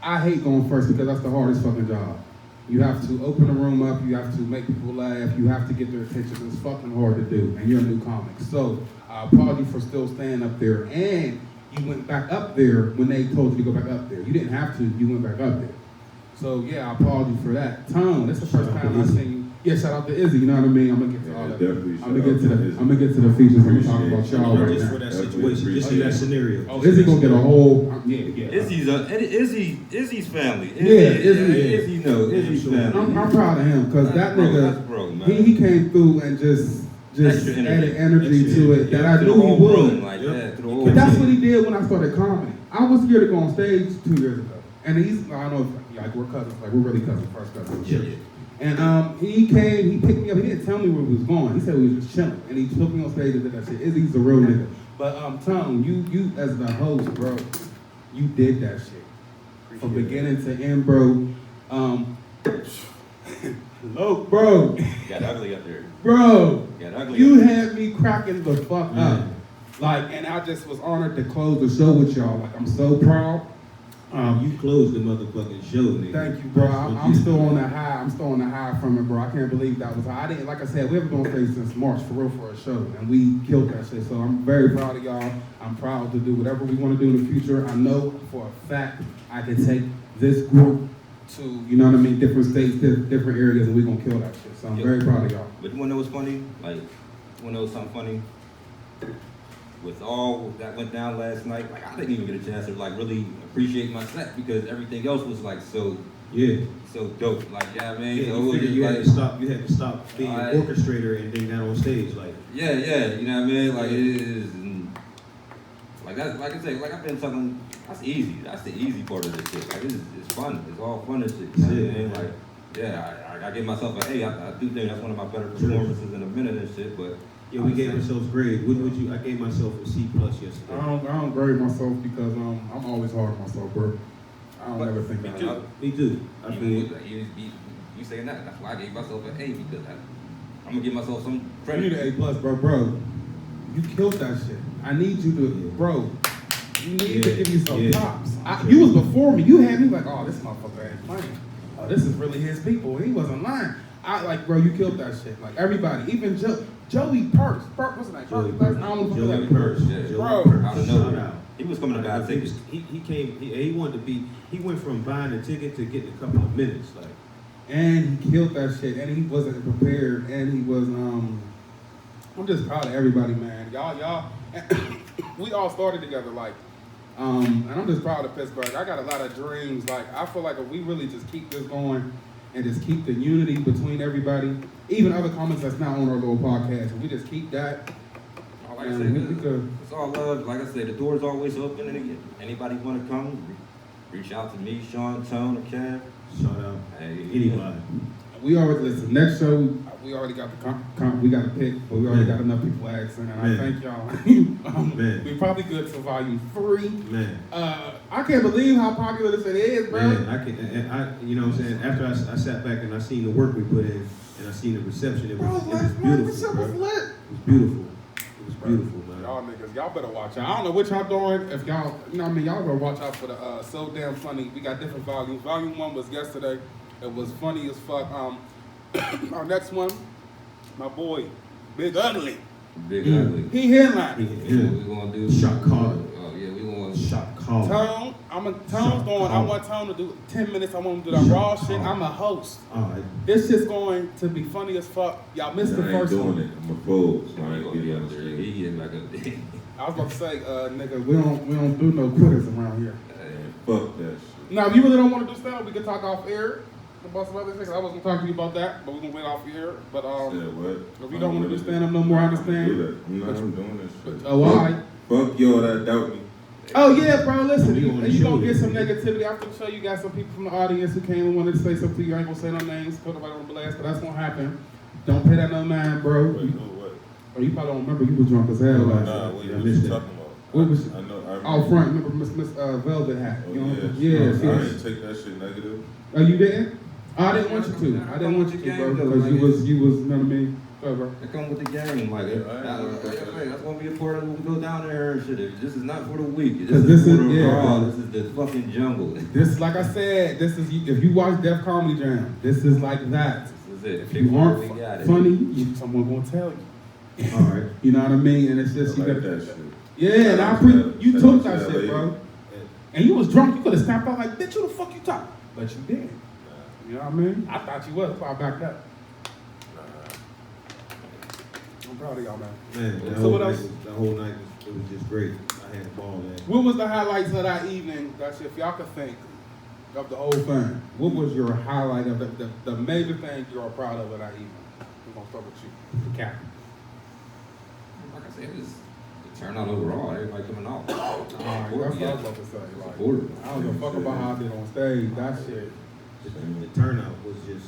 [SPEAKER 6] I hate going first because that's the hardest fucking job. You have to open the room up, you have to make people laugh, you have to get their attention. It's fucking hard to do, and you're a new comic. So, I applaud you for still staying up there, and you went back up there when they told you to go back up there. You didn't have to, you went back up there. So yeah, I applaud you for that. Tone, that's the first time I seen you. Yeah, shout out to Izzy, you know what I mean? I'm gonna get to all that. I'm gonna get to the features I'm talking about y'all right
[SPEAKER 2] Just
[SPEAKER 6] now.
[SPEAKER 2] for that situation, just in that scenario.
[SPEAKER 6] Oh, Izzy gonna get a whole yeah.
[SPEAKER 3] Izzy's family.
[SPEAKER 6] Izzy's
[SPEAKER 3] family.
[SPEAKER 6] I'm proud of him because that nigga, he came through and just added energy to it that I knew he would. But that's what he did when I started comedy. I was scared to go on stage 2 years ago. And I don't know if like we're cousins, like we're really cousins, first cousins.
[SPEAKER 3] Yeah.
[SPEAKER 6] And he came, he picked me up, he didn't tell me where we was going. He said we was just chilling. And he took me on stage and did that shit. Izzy's a real nigga. But Tone, you as the host, bro, you did that shit. From beginning to end, bro. Look, bro.
[SPEAKER 3] Got ugly up there.
[SPEAKER 6] Bro,
[SPEAKER 3] Got ugly.
[SPEAKER 6] you had me cracking the fuck up. Like, and I just was honored to close the show with y'all. Like, I'm so proud.
[SPEAKER 2] You closed the motherfucking show, nigga.
[SPEAKER 6] Thank you, bro. I'm still on the high. I'm still on the high from it, bro. I can't believe that was high. I didn't, like I said, we haven't been on stage since March for real for a show, and we killed that shit. So I'm very proud of y'all. I'm proud to do whatever we want to do in the future. I know for a fact I can take this group to, you know what I mean, different states, different areas, and we're gonna kill that shit. So I'm very proud of y'all.
[SPEAKER 3] But you wanna know what's funny? Like, you wanna know something funny? With all that went down last night, like I didn't even get a chance to like really appreciate my set because everything else was like so dope. Like yeah, man.
[SPEAKER 2] Yeah,
[SPEAKER 3] so
[SPEAKER 2] you had to stop being an orchestrator and then got on stage, like
[SPEAKER 3] you know what I mean? Like it is like that, like I said, like I've been talking, that's easy. That's the easy part of this shit. Like it's fun. It's all fun and shit. You know what I mean? Like yeah, I give myself an A. I do think that's one of my better performances in a minute and shit, but
[SPEAKER 2] yeah, we gave ourselves grade. What would you? I gave myself a C+ yesterday.
[SPEAKER 6] I don't grade myself because I'm always hard on myself, bro. I don't ever think that.
[SPEAKER 2] Me too. I feel
[SPEAKER 3] you saying that? That's why I gave myself an A because I'm gonna give myself some
[SPEAKER 6] You
[SPEAKER 3] credit.
[SPEAKER 6] need an A+, bro. You killed that shit. I need you to, bro. You need to give me some props. You was before me. You had me like, oh, this motherfucker ain't playing. Oh, this is really his people. He wasn't lying. Bro, you killed that shit. Like everybody, even Joey Purse. What's his name?
[SPEAKER 2] Joey
[SPEAKER 6] Purse. I don't know
[SPEAKER 2] Joey
[SPEAKER 6] who
[SPEAKER 2] Purse.
[SPEAKER 6] Bro.
[SPEAKER 3] Out of nowhere. He was coming to buy tickets.
[SPEAKER 2] He came. He wanted to be. He went from buying a ticket to getting a couple of minutes. Like,
[SPEAKER 6] and he killed that shit. And he wasn't prepared. And he was. I'm just proud of everybody, man. Y'all. We all started together. Like, and I'm just proud of Pittsburgh. I got a lot of dreams. Like, I feel like if we really just keep this going. And just keep the unity between everybody, even other comments that's not on our little podcast. And we just keep that.
[SPEAKER 3] Like I said, it's all love. Like I said, the door's always open. And anybody want to come, reach out to me, Sean, Tone, or Kev.
[SPEAKER 2] Shout out. Hey, anybody.
[SPEAKER 6] We already listen. Next show, we already got we got a pick, but we already got enough people asking, and I thank y'all. We're probably good to volume 3.
[SPEAKER 2] Man,
[SPEAKER 6] I can't believe how popular this is, bro.
[SPEAKER 2] Man, you know what I'm saying? After I sat back and I seen the work we put in, and I seen the reception, it was beautiful, bro. It was beautiful. It was beautiful, man.
[SPEAKER 6] Y'all niggas, y'all better watch out. I don't know what y'all doing. If y'all, you know what I mean, y'all better watch out for the So Damn Funny. We got different volumes. Volume 1 was yesterday. It was funny as fuck. Our next one, my boy, Big Ugly.
[SPEAKER 3] Big ugly.
[SPEAKER 6] He headline.
[SPEAKER 3] Yeah, we gonna do
[SPEAKER 2] Shot caller.
[SPEAKER 3] Oh yeah, we gonna
[SPEAKER 2] Shot caller.
[SPEAKER 6] Tone, Tone's
[SPEAKER 2] Shot
[SPEAKER 6] going. I
[SPEAKER 2] caller.
[SPEAKER 6] want Tone to do 10 minutes. I want him to do that raw
[SPEAKER 2] Shot
[SPEAKER 6] shit.
[SPEAKER 2] caller.
[SPEAKER 6] I'm a host.
[SPEAKER 2] All right.
[SPEAKER 6] This shit's going to be funny as fuck. Y'all missed the
[SPEAKER 1] I ain't
[SPEAKER 6] first
[SPEAKER 1] doing
[SPEAKER 6] one.
[SPEAKER 1] it. I'm a fool, so I
[SPEAKER 3] He
[SPEAKER 1] ain't
[SPEAKER 3] gonna be
[SPEAKER 1] getting
[SPEAKER 3] up
[SPEAKER 1] on
[SPEAKER 3] there.
[SPEAKER 1] the
[SPEAKER 3] He getting back up there.
[SPEAKER 6] I was about to say, nigga, we don't do no quitters around here.
[SPEAKER 1] Man, fuck that shit.
[SPEAKER 6] Now, if you really don't want to do stand-up, we can talk off air about some other things. I was gonna talk to you about that, but we're gonna wait off air. But
[SPEAKER 1] Said what?
[SPEAKER 6] if you don't want to do stand-up no more, I understand.
[SPEAKER 1] Do that. I'm doing this shit.
[SPEAKER 6] Oh, all right.
[SPEAKER 1] Fuck y'all that doubt me.
[SPEAKER 6] Oh yeah, bro. Listen,
[SPEAKER 2] We
[SPEAKER 6] you
[SPEAKER 2] on the
[SPEAKER 6] gonna
[SPEAKER 2] show
[SPEAKER 6] get some
[SPEAKER 2] today.
[SPEAKER 6] negativity after the show. You got some people from the audience who came and wanted to say something to you. I ain't gonna say no names, put nobody on blast, but that's gonna happen. Don't pay that no mind, bro.
[SPEAKER 1] Wait, what?
[SPEAKER 6] Oh, you probably don't remember. You was drunk as hell last
[SPEAKER 1] Nah,
[SPEAKER 6] night.
[SPEAKER 1] what
[SPEAKER 2] Yeah, I
[SPEAKER 1] you
[SPEAKER 2] missed
[SPEAKER 1] talking
[SPEAKER 2] that.
[SPEAKER 1] about?
[SPEAKER 6] What was-
[SPEAKER 1] I know. I
[SPEAKER 6] Out front, remember Miss Velvet hat?
[SPEAKER 1] Oh,
[SPEAKER 6] You know?
[SPEAKER 1] yeah.
[SPEAKER 6] Yeah,
[SPEAKER 1] I
[SPEAKER 6] she
[SPEAKER 1] didn't
[SPEAKER 6] was.
[SPEAKER 1] take that shit negative.
[SPEAKER 6] Oh, you didn't? Oh, I didn't want you to. I didn't want you to, bro, because you was, you know what I mean? Go ahead, bro.
[SPEAKER 3] That come with the game, like that's gonna be a part of when we go down there and shit. This is not for the weak. This
[SPEAKER 6] 'Cause
[SPEAKER 3] is
[SPEAKER 6] this
[SPEAKER 3] for
[SPEAKER 6] is-
[SPEAKER 3] the
[SPEAKER 6] yeah.
[SPEAKER 3] raw. This is the fucking jungle.
[SPEAKER 6] This, like I said, this is, if you watch Def Comedy Jam, this is like that.
[SPEAKER 3] This is it.
[SPEAKER 6] If you aren't
[SPEAKER 3] we got it.
[SPEAKER 6] funny, someone gonna tell you.
[SPEAKER 2] All right.
[SPEAKER 6] You know what I mean? And it's
[SPEAKER 1] I
[SPEAKER 6] just, you
[SPEAKER 1] like
[SPEAKER 6] gotta,
[SPEAKER 1] that shit.
[SPEAKER 6] yeah, and I you
[SPEAKER 1] Shout
[SPEAKER 6] took
[SPEAKER 1] out
[SPEAKER 6] that
[SPEAKER 1] to
[SPEAKER 6] shit,
[SPEAKER 1] LA.
[SPEAKER 6] bro. And you was drunk, you could have snapped out like, bitch, who the fuck you talking? But you didn't. You know what I mean? I thought you was, so I backed up. I'm proud of y'all, man.
[SPEAKER 2] Man, that
[SPEAKER 6] So
[SPEAKER 2] whole
[SPEAKER 6] what
[SPEAKER 2] night
[SPEAKER 6] else?
[SPEAKER 2] was, the whole night was, it was just great. I had a ball, man.
[SPEAKER 6] What was the highlights of that evening? That's if y'all could think of the whole thing. What was your highlight of the major thing you are proud of that evening? We're gonna start with you, the captain.
[SPEAKER 3] Like I said, it was the turnout overall. Everybody coming out.
[SPEAKER 6] That's what I was about to say. Like, I don't give a fuck about how I did on stage. That shit.
[SPEAKER 2] The turnout was just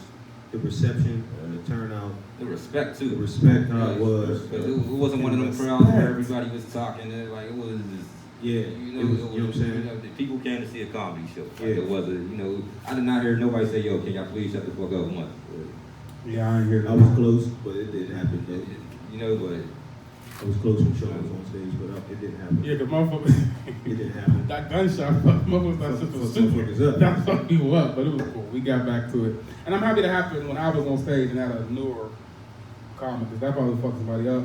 [SPEAKER 2] the reception, the turnout,
[SPEAKER 3] The respect
[SPEAKER 2] the
[SPEAKER 3] too.
[SPEAKER 2] respect how it was.
[SPEAKER 3] Because it wasn't one of them crowds where everybody was talking. And like it was just.
[SPEAKER 2] Yeah,
[SPEAKER 3] You know,
[SPEAKER 2] it was, you know what I'm saying?
[SPEAKER 3] you know, the people came to see a comedy show. Like
[SPEAKER 2] Yeah.
[SPEAKER 3] it wasn't, you know, I did not hear nobody say, "Yo, can y'all please shut the fuck up?" once.
[SPEAKER 6] Yeah, I ain't hear
[SPEAKER 2] I was close, but it didn't happen though.
[SPEAKER 3] You know, but
[SPEAKER 2] I was close when Sean was on stage, but it didn't happen.
[SPEAKER 6] Yeah, the motherfucker.
[SPEAKER 2] It didn't happen.
[SPEAKER 6] That gunshot, motherfucker, that shit was super.
[SPEAKER 2] Motherfuckers up.
[SPEAKER 6] That fucked you up, but it was cool. We got back to it, and I'm happy to happen when I was on stage and had a newer comic, because that probably fucked somebody up.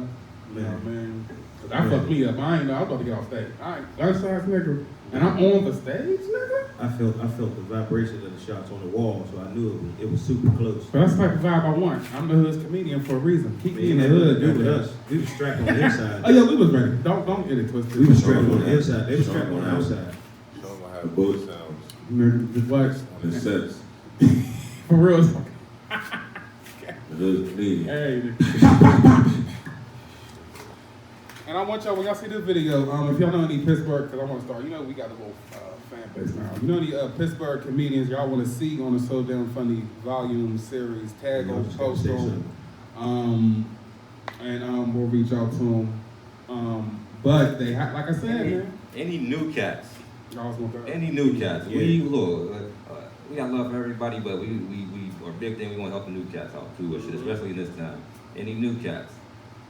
[SPEAKER 6] You know what I mean? 'Cause that fucked me up. I ain't know. I was about to get off stage. I ain't gunshots, nigga, and I'm on the stage, nigga.
[SPEAKER 2] I felt the vibration of the shots on the wall, so I knew it was super close.
[SPEAKER 6] But that's the type of vibe I want. I'm the hood's comedian for a reason. Keep me in the
[SPEAKER 2] Man,
[SPEAKER 6] hood,
[SPEAKER 2] do
[SPEAKER 6] dude.
[SPEAKER 2] with us. We was strapped on the inside.
[SPEAKER 6] Oh yeah, we was ready. Don't get it twisted.
[SPEAKER 2] We was strapped on the inside. They were strapped on the outside.
[SPEAKER 1] Show them how bullet sounds
[SPEAKER 6] Nigga, what?
[SPEAKER 1] on the sets.
[SPEAKER 6] For real.
[SPEAKER 1] The hood's comedian.
[SPEAKER 6] Hey. nigga. And I want y'all, when y'all see this video, if y'all know any Pittsburgh, because I want to start, you know we got a little fan base now. You know any Pittsburgh comedians y'all want to see on the So Damn Funny volume series, tag
[SPEAKER 2] I
[SPEAKER 6] them,
[SPEAKER 2] was just gonna
[SPEAKER 6] post
[SPEAKER 2] say
[SPEAKER 6] them,
[SPEAKER 2] something.
[SPEAKER 6] and we'll reach out to them. But they, like I said, man,
[SPEAKER 3] any new cats,
[SPEAKER 6] y'all was gonna go.
[SPEAKER 3] any new cats.
[SPEAKER 2] Yeah.
[SPEAKER 3] We look, we got love for everybody, but we our big thing. We want to help the new cats out too, especially in this time. Any new cats.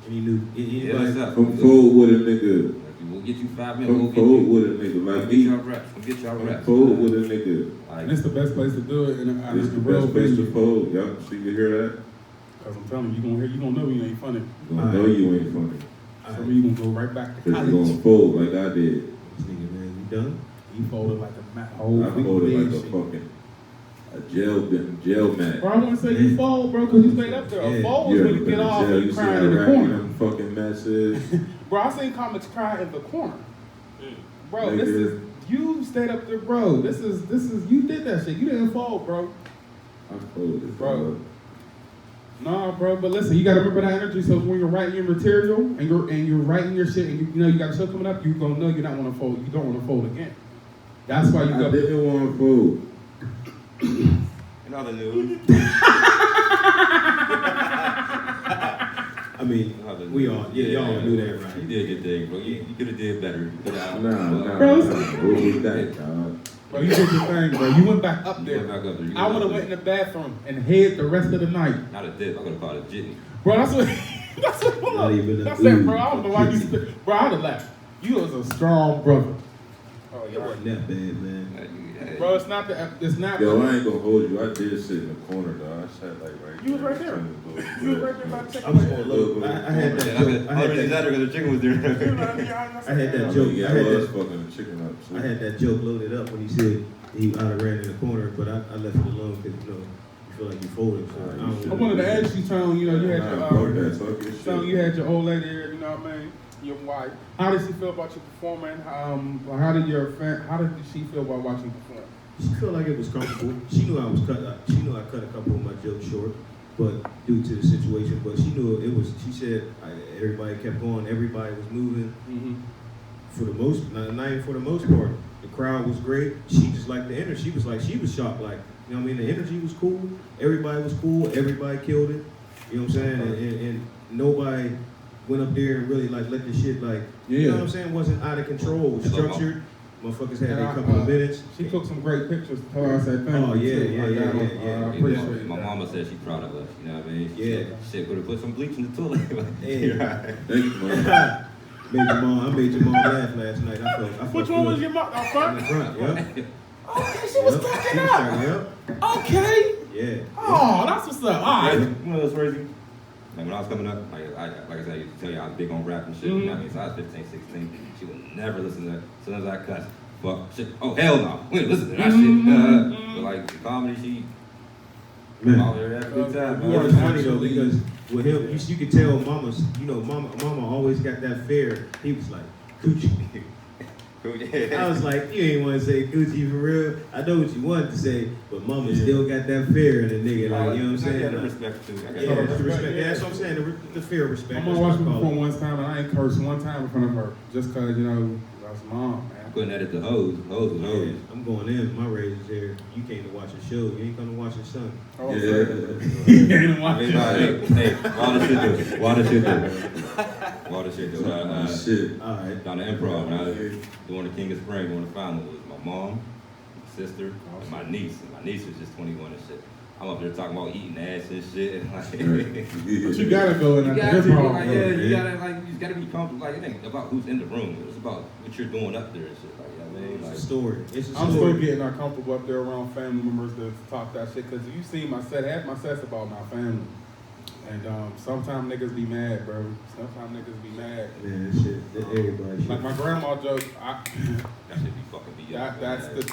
[SPEAKER 2] Any new,
[SPEAKER 3] Hit us
[SPEAKER 2] anybody?
[SPEAKER 3] up.
[SPEAKER 1] Come forward with a nigga.
[SPEAKER 3] We'll get you 5 minutes. We'll
[SPEAKER 1] Come
[SPEAKER 3] get
[SPEAKER 1] forward
[SPEAKER 3] you.
[SPEAKER 1] with a nigga.
[SPEAKER 3] We'll
[SPEAKER 1] Like
[SPEAKER 3] get y'all
[SPEAKER 1] me.
[SPEAKER 3] reps. We'll get y'all
[SPEAKER 1] Come
[SPEAKER 3] reps.
[SPEAKER 1] forward with a nigga.
[SPEAKER 6] And it's the best place to do it in
[SPEAKER 1] This
[SPEAKER 6] a
[SPEAKER 1] the
[SPEAKER 6] real
[SPEAKER 1] best place to
[SPEAKER 6] venue.
[SPEAKER 1] fold. Y'all see you hear that?
[SPEAKER 6] Because I'm telling you, you gonna know you ain't funny.
[SPEAKER 1] You gonna know you ain't funny.
[SPEAKER 6] So you gonna go right back to
[SPEAKER 1] Cause you
[SPEAKER 6] college.
[SPEAKER 1] gonna fold like I did.
[SPEAKER 2] This nigga, man, you done?
[SPEAKER 6] You folded like a mat.
[SPEAKER 1] I folded like a fucking jail mat.
[SPEAKER 6] Bro, I want to say you fold, bro, because you stayed up there. A
[SPEAKER 2] Yeah.
[SPEAKER 6] fold is
[SPEAKER 1] You
[SPEAKER 6] when
[SPEAKER 1] ever
[SPEAKER 6] you
[SPEAKER 1] been
[SPEAKER 6] get
[SPEAKER 1] to
[SPEAKER 6] off
[SPEAKER 1] jail?
[SPEAKER 6] and
[SPEAKER 1] You
[SPEAKER 6] you
[SPEAKER 1] see
[SPEAKER 6] crying
[SPEAKER 1] how
[SPEAKER 6] in the
[SPEAKER 1] raggedy
[SPEAKER 6] corner.
[SPEAKER 1] them fucking mess is?
[SPEAKER 6] Bro, I seen comics cry in the corner. Bro,
[SPEAKER 1] Nigga.
[SPEAKER 6] this is, you stayed up there, bro. This is, you did that shit. You didn't fold, bro.
[SPEAKER 1] I folded,
[SPEAKER 6] Bro. Nah, bro, but listen, you gotta remember that energy. So when you're writing your material and you're writing your shit, and you know you got a show coming up, you gonna know you're not wanna fold. You don't wanna fold again. That's why you
[SPEAKER 1] I
[SPEAKER 6] go.
[SPEAKER 1] didn't want to fold.
[SPEAKER 3] In other news.
[SPEAKER 2] I mean, we all, yeah, y'all knew that,
[SPEAKER 3] You
[SPEAKER 2] right?
[SPEAKER 3] did your thing, bro. You could have did better. You coulda-
[SPEAKER 1] Nah.
[SPEAKER 6] Bro,
[SPEAKER 1] What was that, dog?
[SPEAKER 6] Bro, you did your thing, bro. You went back up
[SPEAKER 3] You
[SPEAKER 6] there.
[SPEAKER 3] went back up there. You
[SPEAKER 6] I would have went in the bathroom and hid the rest of the night.
[SPEAKER 3] Not a dip. I could have called it jitney.
[SPEAKER 6] Bro, that's what. That's what.
[SPEAKER 2] Not even a
[SPEAKER 6] That's it, bro.
[SPEAKER 2] ooh.
[SPEAKER 6] I don't know why you. Bro, I'd have left. You was a strong brother. Oh,
[SPEAKER 2] It wasn't that bad, man.
[SPEAKER 6] Bro, it's not the. It's not.
[SPEAKER 1] Yo, I ain't gonna hold you. I did sit in the corner, dog. I sat like right
[SPEAKER 6] You was right there. You was right there by the
[SPEAKER 2] I
[SPEAKER 6] chicken.
[SPEAKER 2] was on low. I had that joke. I had
[SPEAKER 3] Is that
[SPEAKER 2] that.
[SPEAKER 3] because the chicken was there?
[SPEAKER 2] I had that joke.
[SPEAKER 1] Yeah,
[SPEAKER 2] I
[SPEAKER 1] I
[SPEAKER 2] had
[SPEAKER 1] was
[SPEAKER 2] that.
[SPEAKER 1] fucking the chicken up. So.
[SPEAKER 2] I had that joke loaded up when he said he I'd have ran in the corner, but I left it alone because you feel like you folded. So I don't
[SPEAKER 6] I wanted to ask you, Tone, you had
[SPEAKER 1] that,
[SPEAKER 6] Tone, you had your old lady here, you know what I mean? Your wife. How did she feel about you performing? How did she feel about watching you perform?
[SPEAKER 2] She felt like it was comfortable. She knew I was she knew I cut a couple of my jokes short, but due to the situation. But she knew it was. She said everybody kept going. Everybody was moving.
[SPEAKER 6] Mm-hmm.
[SPEAKER 2] For the most, not even for the most part. The crowd was great. She just liked the energy. She was shocked. Like, you know what I mean? The energy was cool. Everybody was cool. Everybody killed it. You know what I'm saying? And nobody went up there and really like let the shit like. You know what I'm saying? Wasn't out of control. It was structured. Motherfuckers had a couple of minutes.
[SPEAKER 6] She took some great pictures. Told us that thing.
[SPEAKER 2] Oh yeah.
[SPEAKER 3] I appreciate it. My mama said she's proud of us. You know what I mean? Shit, would have put some bleach in the toilet.
[SPEAKER 2] I made your mom laugh last night. I felt
[SPEAKER 6] Which one was your mom? Up front?
[SPEAKER 2] In the front, yeah.
[SPEAKER 6] Okay, she was cracking up.
[SPEAKER 2] Yep.
[SPEAKER 6] Okay.
[SPEAKER 2] Yeah.
[SPEAKER 6] Oh, that's what's up. All right.
[SPEAKER 3] You know what's crazy? Like when I was coming up, like I said, I used to tell you I was big on rap and shit. You know what I mean? So I was 15, 16. She would never listen to that. As soon as I cuss, fuck, shit. Oh, hell no. We ain't listen to that shit. But like the comedy, she all there at a good time.
[SPEAKER 2] You know, it's funny though because with him, you could tell mama always got that fear. He was like, Gucci. I was like, you ain't want to say Gucci for real. I know what you wanted to say, but mama still got that fear in the nigga. Like, you know what I'm saying?
[SPEAKER 3] I got the respect too.
[SPEAKER 2] The respect. Yeah, that's what I'm saying. The fear of respect.
[SPEAKER 6] I'm gonna watch me perform one time and I ain't cursed one time in front of her. Just cause, that's mom, man.
[SPEAKER 3] I couldn't edit the hose. Hose was hose.
[SPEAKER 2] I'm going in. My raise is here. You came to watch a show. You ain't gonna watch your son.
[SPEAKER 6] Oh,
[SPEAKER 1] Yeah.
[SPEAKER 6] you ain't watching.
[SPEAKER 3] Hey, why the shit do? Why the shit do?
[SPEAKER 1] Shit.
[SPEAKER 2] All right.
[SPEAKER 3] Down the improv, when I was doing the King of Spring, doing the final, it was my mom, my sister, and my niece. And my niece was just 21 and shit. I'm up there talking about eating ass and shit. And like,
[SPEAKER 6] But you gotta go in
[SPEAKER 3] you
[SPEAKER 6] at
[SPEAKER 3] gotta
[SPEAKER 6] the
[SPEAKER 3] be,
[SPEAKER 6] improv.
[SPEAKER 3] like,
[SPEAKER 6] bro.
[SPEAKER 3] yeah, you gotta be comfortable. Like, it ain't about who's in the room. It's about what you're doing up there and shit. Like, you know what I mean?
[SPEAKER 2] It's
[SPEAKER 3] Like,
[SPEAKER 2] a story. It's a story.
[SPEAKER 6] I'm still getting uncomfortable up there around family members to talk that shit. Cause you see my set, half my set's about my family. And sometimes niggas be mad, bro. Sometimes niggas be mad.
[SPEAKER 2] Man, shit. Everybody shit.
[SPEAKER 6] Like my grandma joke,
[SPEAKER 3] that shit be fucking me up.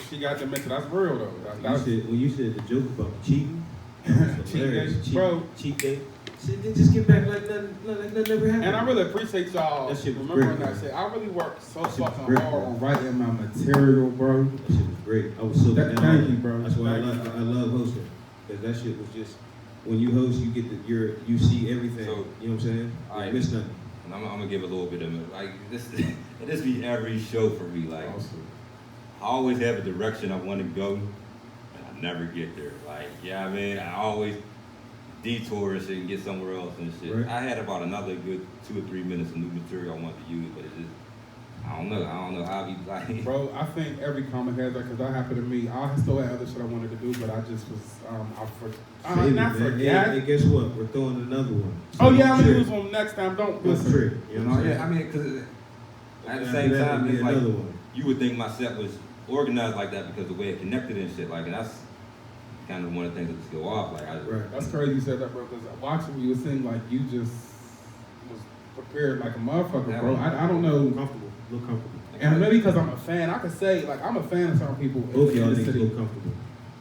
[SPEAKER 6] she got dementia. That's real though. That's
[SPEAKER 2] When you said the joke about cheating,
[SPEAKER 6] Cheat day, bro.
[SPEAKER 2] Cheat day. Shit, they just get back like nothing never happened.
[SPEAKER 6] And I really appreciate y'all
[SPEAKER 2] That shit was
[SPEAKER 6] remembering
[SPEAKER 2] great,
[SPEAKER 6] that shit. I really worked so
[SPEAKER 2] That shit was
[SPEAKER 6] fucking
[SPEAKER 2] great,
[SPEAKER 6] hard
[SPEAKER 2] bro.
[SPEAKER 6] on writing my material, bro.
[SPEAKER 2] That shit was great. I was so
[SPEAKER 6] Thank you, bro.
[SPEAKER 2] That's why
[SPEAKER 6] Thank you.
[SPEAKER 2] I love hosting. Because that shit was just when you host, you get you see everything.
[SPEAKER 3] So,
[SPEAKER 2] you know what I'm saying? You miss nothing.
[SPEAKER 3] And I'm gonna give a little bit of it. Like this be every show for me. Like I always have a direction I want to go, and I never get there. Like I mean, I always detour and shit and get somewhere else and shit.
[SPEAKER 2] Right.
[SPEAKER 3] I had about another good 2 or 3 minutes of new material I wanted to use, but it just I don't know how I be like.
[SPEAKER 6] Bro, I think every comic has that because that happened to me. I still had other shit I wanted to do, but I just was not forget.
[SPEAKER 2] Hey, guess what? We're throwing another one.
[SPEAKER 6] Oh yeah, I'm gonna use one next time. Don't
[SPEAKER 2] That's
[SPEAKER 6] listen.
[SPEAKER 2] trick. You know what I'm saying?
[SPEAKER 3] I mean, because at the
[SPEAKER 2] After
[SPEAKER 3] same
[SPEAKER 2] that,
[SPEAKER 3] time,
[SPEAKER 2] it'll be
[SPEAKER 3] it's like
[SPEAKER 2] another one.
[SPEAKER 3] you would think my set was organized like that because the way it connected and shit. Like, and that's kind of one of the things that just go off. Like,
[SPEAKER 2] Right.
[SPEAKER 6] That's crazy you said that, bro. Because watching you, it seemed like you just was prepared like a motherfucker, bro. I don't know.
[SPEAKER 2] Comfortable. Look comfortable.
[SPEAKER 6] And maybe because I'm a fan, I could say like I'm a fan of certain people
[SPEAKER 2] Both y'all
[SPEAKER 6] in the
[SPEAKER 2] niggas
[SPEAKER 6] city.
[SPEAKER 2] look comfortable.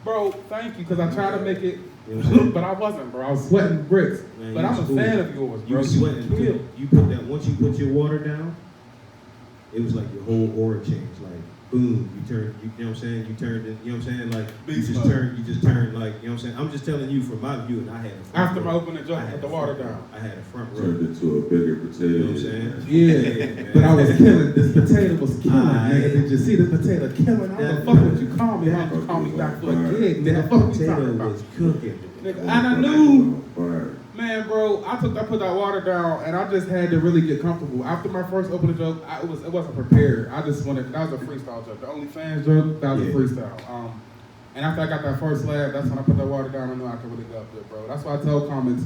[SPEAKER 6] Bro, thank you, because I tried to make it,
[SPEAKER 2] You know what I'm saying?
[SPEAKER 6] but I wasn't, bro. I was sweating bricks.
[SPEAKER 2] Man,
[SPEAKER 6] But
[SPEAKER 2] you
[SPEAKER 6] I'm a
[SPEAKER 2] was cool.
[SPEAKER 6] fan of yours,
[SPEAKER 2] You
[SPEAKER 6] bro.
[SPEAKER 2] were sweating
[SPEAKER 6] You
[SPEAKER 2] too. You put that once you put your water down, it was like your whole aura changed. Like boom, you turned. You know what I'm saying? You turned. You know what I'm saying? Like you
[SPEAKER 6] Beast
[SPEAKER 2] just
[SPEAKER 6] mode.
[SPEAKER 2] turned. You just turned. Like you know what I'm saying? I'm just telling you from my view, and I had a front
[SPEAKER 6] After
[SPEAKER 2] row.
[SPEAKER 6] my opening joke,
[SPEAKER 2] I
[SPEAKER 6] I
[SPEAKER 2] had
[SPEAKER 6] put the
[SPEAKER 2] a
[SPEAKER 6] water
[SPEAKER 2] front row.
[SPEAKER 6] down.
[SPEAKER 2] I had a front row.
[SPEAKER 1] Turned into a bigger potato.
[SPEAKER 2] You know what I'm saying?
[SPEAKER 6] Yeah,
[SPEAKER 2] man.
[SPEAKER 6] but I was killing. This potato was killing,
[SPEAKER 2] Aight.
[SPEAKER 6] nigga. Did you see this potato killing? How the
[SPEAKER 2] That-
[SPEAKER 6] fuck would you call me? How would you call me back for a gig, nigga?
[SPEAKER 2] That
[SPEAKER 6] Fuck you
[SPEAKER 2] potato
[SPEAKER 6] talking about?
[SPEAKER 2] was cooking.
[SPEAKER 6] Nigga, and I knew.
[SPEAKER 1] Fire.
[SPEAKER 6] Man, bro, I put that water down, and I just had to really get comfortable. After my first opening joke, it wasn't prepared. I just wanted, that was a freestyle joke. The OnlyFans joke, that was a
[SPEAKER 2] Yeah.
[SPEAKER 6] freestyle. And after I got that first laugh, that's when I put that water down. I knew I could really go up there, bro. That's why I tell comics,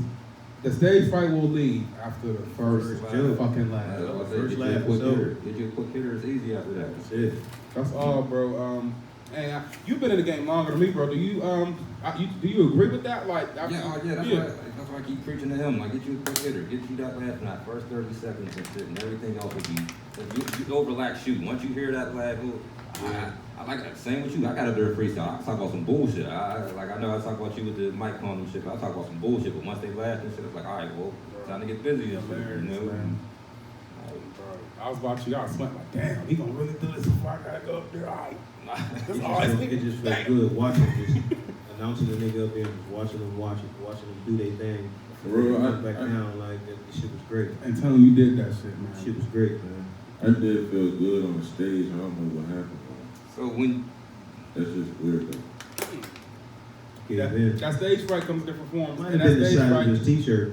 [SPEAKER 6] the stage fight will leave after the first
[SPEAKER 2] joke.
[SPEAKER 6] fucking laugh.
[SPEAKER 2] First laugh was over.
[SPEAKER 3] Get you a quick hitter. It's easy after that.
[SPEAKER 2] That's it.
[SPEAKER 6] That's all, bro. And you've been in the game longer than me, bro. Do you do you agree with that? Like,
[SPEAKER 3] That's why I keep preaching to him. Like, get you a quick hitter, get you that last knot, first 30 seconds and shit, and everything else will be. You overlap shooting. Once you hear that last hook, I like that. Same with you. I got a bit of freestyle. I talk about some bullshit. I know I talk about you with the mic on and shit, but I talk about some bullshit. But once they laugh and shit, it's like, all right, well, time to get busy and shit, you know.
[SPEAKER 6] I was watching y'all sweat like, damn, he gonna really do this before I gotta go up there. All right.
[SPEAKER 2] It just felt good watching, just announcing the nigga up there, just watching them do their thing.
[SPEAKER 1] For real,
[SPEAKER 2] back down like that. The shit was great.
[SPEAKER 6] And tell him you did that shit, man.
[SPEAKER 2] Shit was great, man.
[SPEAKER 1] I did feel good on the stage. I don't know what happened.
[SPEAKER 3] So when
[SPEAKER 1] That's just weird though.
[SPEAKER 2] Yeah, man.
[SPEAKER 6] That stage fright comes in different forms.
[SPEAKER 2] Might
[SPEAKER 6] And
[SPEAKER 2] have
[SPEAKER 6] that
[SPEAKER 2] been the
[SPEAKER 6] stage
[SPEAKER 2] side of
[SPEAKER 6] fright,
[SPEAKER 2] his t-shirt.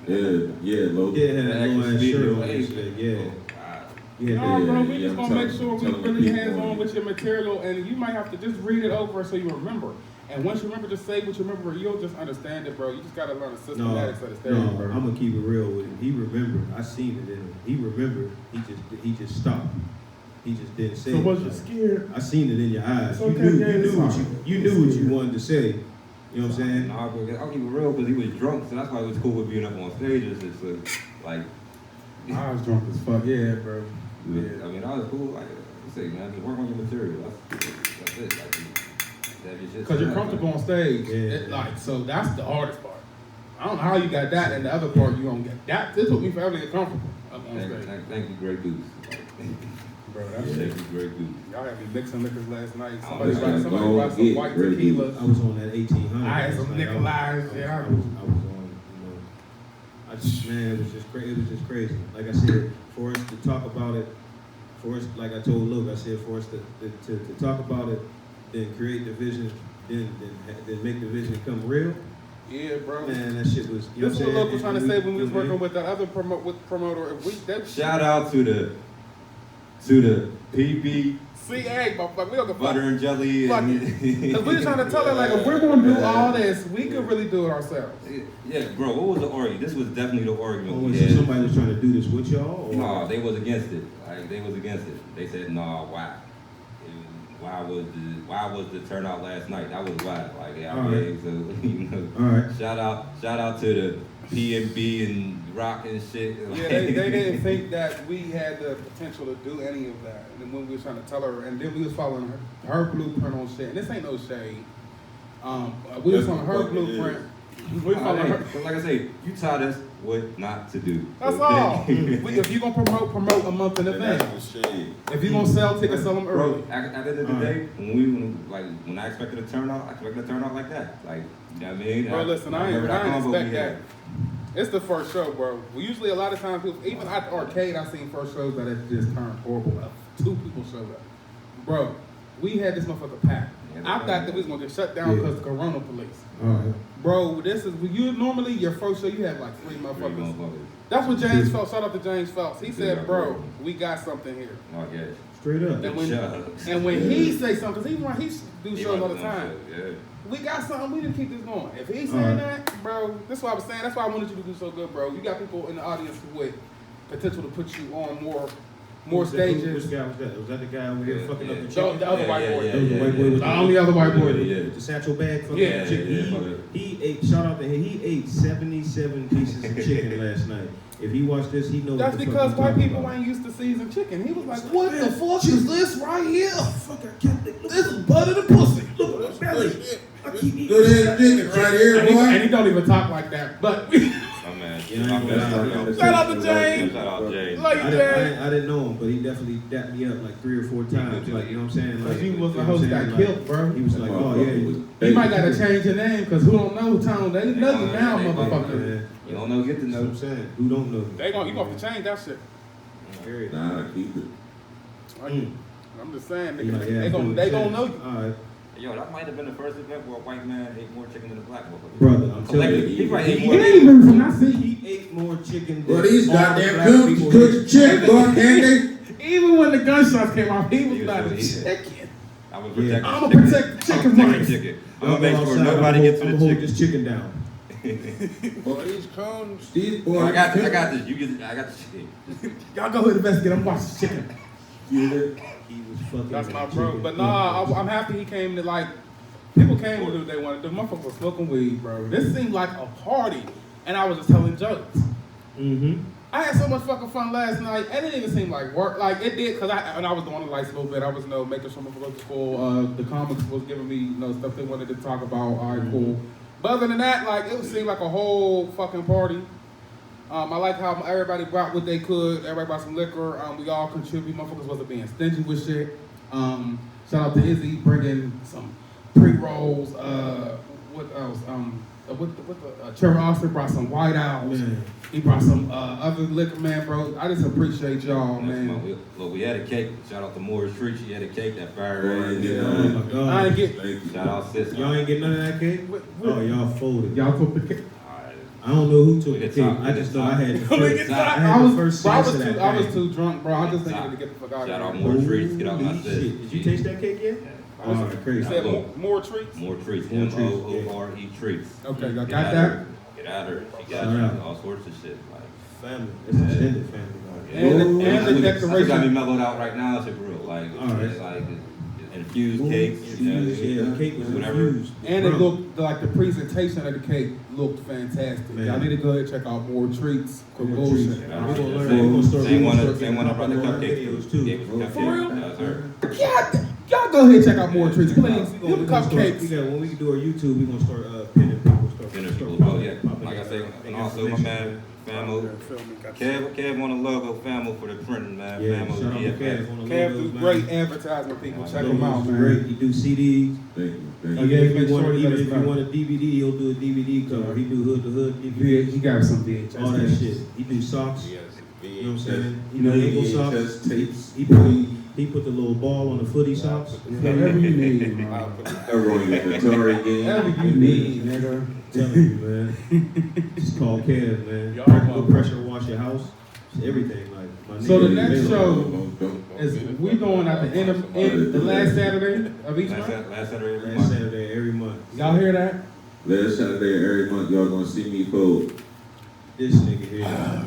[SPEAKER 1] Yeah, low.
[SPEAKER 2] Yeah, had that little ass shirt on
[SPEAKER 3] Hey.
[SPEAKER 2] and shit, yeah. Yeah,
[SPEAKER 6] no, bro, we
[SPEAKER 1] yeah,
[SPEAKER 6] just
[SPEAKER 1] I'm
[SPEAKER 6] gonna make sure we
[SPEAKER 1] telling the
[SPEAKER 6] really
[SPEAKER 1] people
[SPEAKER 6] hands on
[SPEAKER 1] on
[SPEAKER 6] with your material, and you might have to just read it over so you remember. And once you remember, just say what you remember. You'll just understand it, bro. You just gotta learn the systematics of the stage,
[SPEAKER 2] no,
[SPEAKER 6] bro.
[SPEAKER 2] I'm gonna keep it real with him. He remembered. I seen it in him. He remembered. He just stopped. He just didn't say.
[SPEAKER 6] So
[SPEAKER 2] it.
[SPEAKER 6] was you scared?
[SPEAKER 2] I seen it in your eyes.
[SPEAKER 6] It's
[SPEAKER 2] You
[SPEAKER 6] okay,
[SPEAKER 2] knew,
[SPEAKER 6] yeah, it's fine.
[SPEAKER 2] you knew what you wanted to say. You know what I'm saying?
[SPEAKER 3] Nah, bro, I'll keep it real because he was drunk, so that's why it was cool with being up on stages. It's like,
[SPEAKER 6] I was drunk as fuck, yeah, bro.
[SPEAKER 3] I mean, I was cool. Like I say, man, just work on your material. That's it. Like, have your shit
[SPEAKER 6] Because you're
[SPEAKER 3] set.
[SPEAKER 6] comfortable on stage.
[SPEAKER 2] Yeah.
[SPEAKER 6] So that's the hardest part. I don't know how you got that, and the other part you don't get. This took me forever to get comfortable up on stage.
[SPEAKER 3] Thank you, Grey Goose.
[SPEAKER 6] Bro, that's
[SPEAKER 3] Thank you, Grey Goose.
[SPEAKER 6] Y'all had me mixing liquors last night.
[SPEAKER 3] Oh,
[SPEAKER 6] Somebody
[SPEAKER 3] man.
[SPEAKER 6] brought some
[SPEAKER 1] Go
[SPEAKER 6] white
[SPEAKER 1] get Grey
[SPEAKER 6] tequila.
[SPEAKER 2] I was on that 1800.
[SPEAKER 6] I had some
[SPEAKER 2] Like,
[SPEAKER 6] Nicolai's, yeah.
[SPEAKER 2] I was on, I just, man, it was just crazy. It was just crazy. Like I said, for us to talk about it, for us, like I told Luke, I said for us to talk about it, then create the vision, then make the vision come real.
[SPEAKER 6] Yeah, bro.
[SPEAKER 2] Man, that shit was. You
[SPEAKER 6] This is
[SPEAKER 2] know
[SPEAKER 6] what
[SPEAKER 2] what
[SPEAKER 6] Luke was trying to say when we was working with that other promoter. If we that
[SPEAKER 3] Shout out to the PB
[SPEAKER 6] CA, motherfucker. We don't give a
[SPEAKER 3] butter
[SPEAKER 6] fuck.
[SPEAKER 3] and jelly.
[SPEAKER 6] Fuck
[SPEAKER 3] And
[SPEAKER 6] it. Cause we were trying to tell her like if we're gonna do all this, we could really do it ourselves.
[SPEAKER 3] Yeah, bro. What was the argument? This was definitely the argument.
[SPEAKER 2] Or
[SPEAKER 3] we
[SPEAKER 2] was it
[SPEAKER 3] had.
[SPEAKER 2] somebody was trying to do this with y'all? Or?
[SPEAKER 3] No, they was against it. Like they was against it. They said, "Nah, why? Why was the turnout last night? That was why." Like, yeah,
[SPEAKER 2] All right.
[SPEAKER 3] so you know.
[SPEAKER 2] All right.
[SPEAKER 3] Shout out to the PNB and rock and shit.
[SPEAKER 6] Yeah, they didn't think that we had the potential to do any of that. And then when we was trying to tell her, and then we was following her blueprint on shit. And this ain't no shade. We was on her blueprint. We following her.
[SPEAKER 3] But like I say, you taught us what not to do.
[SPEAKER 6] That's
[SPEAKER 3] So
[SPEAKER 6] all.
[SPEAKER 3] thank you.
[SPEAKER 6] If you gonna promote a month in
[SPEAKER 1] And that's
[SPEAKER 6] advance.
[SPEAKER 1] the shade.
[SPEAKER 6] If you gonna sell tickets, sell them early.
[SPEAKER 3] Bro, at the end of the day, when I expected a turnout, I expected a turnout like that. Like, you know what I mean?
[SPEAKER 6] Bro, listen, I ain't
[SPEAKER 3] combo we
[SPEAKER 6] expect that.
[SPEAKER 3] had.
[SPEAKER 6] It's the first show, bro. Usually, a lot of times, people, even at the arcade, I seen first shows that it just turned horrible. 2 people showed up. Bro, we had this motherfucker packed. I thought that we was gonna get shut down because of the Corona police.
[SPEAKER 2] All right.
[SPEAKER 6] Bro, this is you normally your first show you have like 3 motherfuckers. That's what James Phelps. Shout out to James Phelps. He said, "Bro, we got something here."
[SPEAKER 3] Oh yeah.
[SPEAKER 2] Straight up.
[SPEAKER 6] And when he say something, because he do
[SPEAKER 3] He
[SPEAKER 6] shows all the
[SPEAKER 3] runs his own
[SPEAKER 6] time.
[SPEAKER 3] show, yeah.
[SPEAKER 6] We got something. We didn't keep this going. If he's saying
[SPEAKER 2] Alright.
[SPEAKER 6] that, bro, that's what I was saying. That's why I wanted you to do so good, bro. You got people in the audience with potential to put you on more stages.
[SPEAKER 2] Which guy was that? Was that the guy over here
[SPEAKER 3] Yeah,
[SPEAKER 2] fucking
[SPEAKER 3] yeah.
[SPEAKER 2] up the
[SPEAKER 6] The
[SPEAKER 2] chicken?
[SPEAKER 6] other white boy.
[SPEAKER 2] That was the white boy with
[SPEAKER 6] The only other white boy.
[SPEAKER 3] Yeah.
[SPEAKER 2] the satchel bag fucking
[SPEAKER 6] Yeah,
[SPEAKER 2] chicken. He ate. Shout out to him. He ate 77 pieces of chicken last night. If he watched this, he knows.
[SPEAKER 6] That's
[SPEAKER 2] what the
[SPEAKER 6] because
[SPEAKER 2] fuck I'm
[SPEAKER 6] white
[SPEAKER 2] talking
[SPEAKER 6] people
[SPEAKER 2] about.
[SPEAKER 6] ain't used to seasoned chicken. He was like, "What the fuck is this right here? This is butter the pussy. Look at my belly."
[SPEAKER 1] Good ass chicken right here,
[SPEAKER 6] And
[SPEAKER 1] boy.
[SPEAKER 6] he don't even talk like that. But
[SPEAKER 3] My man.
[SPEAKER 2] Yeah,
[SPEAKER 3] My
[SPEAKER 2] I
[SPEAKER 3] man.
[SPEAKER 2] know.
[SPEAKER 6] shout out to James.
[SPEAKER 3] Shout out James.
[SPEAKER 6] Like
[SPEAKER 2] I
[SPEAKER 6] James.
[SPEAKER 2] didn't know him, but he definitely dapped me up like 3 or 4 times. Like, you know what I'm saying? Like,
[SPEAKER 6] He was
[SPEAKER 2] you know
[SPEAKER 6] the
[SPEAKER 2] what
[SPEAKER 6] host
[SPEAKER 2] I'm
[SPEAKER 6] that
[SPEAKER 2] saying?
[SPEAKER 6] killed,
[SPEAKER 2] Like,
[SPEAKER 6] bro.
[SPEAKER 2] he was like, oh yeah.
[SPEAKER 6] You might gotta change your name, cause who don't know Tone? They know you now,
[SPEAKER 3] They know,
[SPEAKER 6] motherfucker.
[SPEAKER 2] Man,
[SPEAKER 3] You don't know, get to
[SPEAKER 2] you know what
[SPEAKER 3] know.
[SPEAKER 2] I'm saying? Who don't know?
[SPEAKER 6] You gonna have to change that shit.
[SPEAKER 2] Period.
[SPEAKER 1] Nah, keep it.
[SPEAKER 6] I'm just saying,
[SPEAKER 2] You like,
[SPEAKER 6] they
[SPEAKER 2] yeah,
[SPEAKER 6] gonna
[SPEAKER 2] food
[SPEAKER 6] know you.
[SPEAKER 2] All right,
[SPEAKER 3] Yo, that might have been the first event where a white man ate more chicken than a black motherfucker.
[SPEAKER 2] brother. I'm telling
[SPEAKER 3] Collectively,
[SPEAKER 2] you,
[SPEAKER 3] he probably ate
[SPEAKER 6] He
[SPEAKER 3] more.
[SPEAKER 6] ain't moved from that seat.
[SPEAKER 2] he ate more chicken.
[SPEAKER 1] Well,
[SPEAKER 2] than
[SPEAKER 1] these
[SPEAKER 2] all the
[SPEAKER 1] goddamn
[SPEAKER 2] black
[SPEAKER 1] cooks
[SPEAKER 2] people
[SPEAKER 1] cook
[SPEAKER 2] here.
[SPEAKER 1] chick, boy, can't they?
[SPEAKER 6] Even when the gunshots came off, he was
[SPEAKER 3] He was
[SPEAKER 6] like,
[SPEAKER 3] so-
[SPEAKER 6] chicken.
[SPEAKER 3] I'm gonna
[SPEAKER 2] Yeah.
[SPEAKER 3] protect
[SPEAKER 6] I'ma
[SPEAKER 3] the chicken.
[SPEAKER 6] protect the chicken
[SPEAKER 3] I'm
[SPEAKER 6] rights.
[SPEAKER 3] chicken. I'm
[SPEAKER 2] Y'all
[SPEAKER 3] gonna make
[SPEAKER 2] go
[SPEAKER 3] sure
[SPEAKER 2] outside,
[SPEAKER 3] nobody
[SPEAKER 2] I'm
[SPEAKER 3] gets to
[SPEAKER 2] gonna
[SPEAKER 3] the
[SPEAKER 2] hold
[SPEAKER 3] chicken.
[SPEAKER 2] this chicken down.
[SPEAKER 1] Boy, these cones, these boys.
[SPEAKER 3] I got this. I got the chicken.
[SPEAKER 6] Y'all go ahead and investigate. I'm watching chicken.
[SPEAKER 2] He was fucking.
[SPEAKER 6] That's my bro. But nah, I'm happy he came to like. People came to do what they wanted to do. Motherfuckers was smoking weed, bro. This seemed like a party, and I was just telling jokes.
[SPEAKER 2] Mm-hmm.
[SPEAKER 6] I had so much fucking fun last night. It didn't even seem like work. Like it did, cause I was doing the lights a little bit. I was making sure my go to school. The comics was giving me stuff they wanted to talk about. All right, cool. But other than that, like it seemed like a whole fucking party. I like how everybody brought what they could. Everybody brought some liquor. We all contribute. Motherfuckers wasn't being stingy with shit. Shout out to Izzy bringing some pre-rolls. What else? Trevor Austin brought some White Owls. Man. He brought some other liquor, man, bro. I just appreciate y'all, man.
[SPEAKER 3] Look, we had a cake. Shout out to Morris Street. She had a cake that fire.
[SPEAKER 2] Oh my God.
[SPEAKER 6] I ain't get.
[SPEAKER 3] Shout out sister.
[SPEAKER 2] Y'all ain't get none of that cake? Oh, y'all folded.
[SPEAKER 6] Y'all took the cake.
[SPEAKER 2] I don't know who took the cake. I just know I had the first slice of that cake.
[SPEAKER 6] I was too drunk, bro. I just needed to get the fuck out of here.
[SPEAKER 3] Shout out Morris Street. Get out my set.
[SPEAKER 2] Did you taste that cake yet? Oh, crazy.
[SPEAKER 6] You said more treats?
[SPEAKER 3] More treats. M-O-O-R-E treats.
[SPEAKER 6] Okay, y'all got that?
[SPEAKER 3] Get out of her. She got all sorts of shit.
[SPEAKER 2] Family. It's extended family.
[SPEAKER 6] And the decoration.
[SPEAKER 3] She got me mellowed out right now. It's real. Like, it's like infused cakes.
[SPEAKER 2] Yeah, the cake was
[SPEAKER 3] whatever.
[SPEAKER 2] infused.
[SPEAKER 6] And it looked like the presentation of the cake looked fantastic.
[SPEAKER 2] Man.
[SPEAKER 6] Y'all need to go ahead and check out More Treats. Bullshit.
[SPEAKER 3] Same one I brought the cupcakes too. Yeah,
[SPEAKER 6] For real?
[SPEAKER 3] That was her.
[SPEAKER 6] Y'all go ahead and check out More Treats, please. Them cupcakes.
[SPEAKER 2] When we do our YouTube, we're gonna start pinning people.
[SPEAKER 3] Like I say, and also my man Famo. Kev on the logo, Famo for the printing, man.
[SPEAKER 2] Yeah,
[SPEAKER 3] Famo,
[SPEAKER 2] shout out to Kev on the
[SPEAKER 6] Kev
[SPEAKER 2] logos,
[SPEAKER 6] do great advertisement, people. Check him out, man.
[SPEAKER 2] Great. He do CDs.
[SPEAKER 1] Thank you.
[SPEAKER 2] Even if you want a DVD, he'll do a DVD cover. He do hood to hood DVD.
[SPEAKER 6] He got some VHS.
[SPEAKER 2] All that shit. He do socks. You know what I'm saying? He do ankle socks.
[SPEAKER 1] Tapes.
[SPEAKER 2] He put the little ball on the footy socks.
[SPEAKER 6] Whatever you need, man.
[SPEAKER 1] Everyone in the Atari game.
[SPEAKER 6] Whatever you need, nigga.
[SPEAKER 2] Telling you, man. Just call Kev, man. No pressure wash your house. It's everything, like. My
[SPEAKER 6] So the
[SPEAKER 2] nigga,
[SPEAKER 6] next
[SPEAKER 2] they-
[SPEAKER 6] show is we doing at the end of the last Saturday of each month.
[SPEAKER 3] Last Saturday
[SPEAKER 2] Last Saturday every month.
[SPEAKER 6] Y'all hear that?
[SPEAKER 1] Last Saturday of every month, y'all gonna see me fold.
[SPEAKER 2] This nigga here.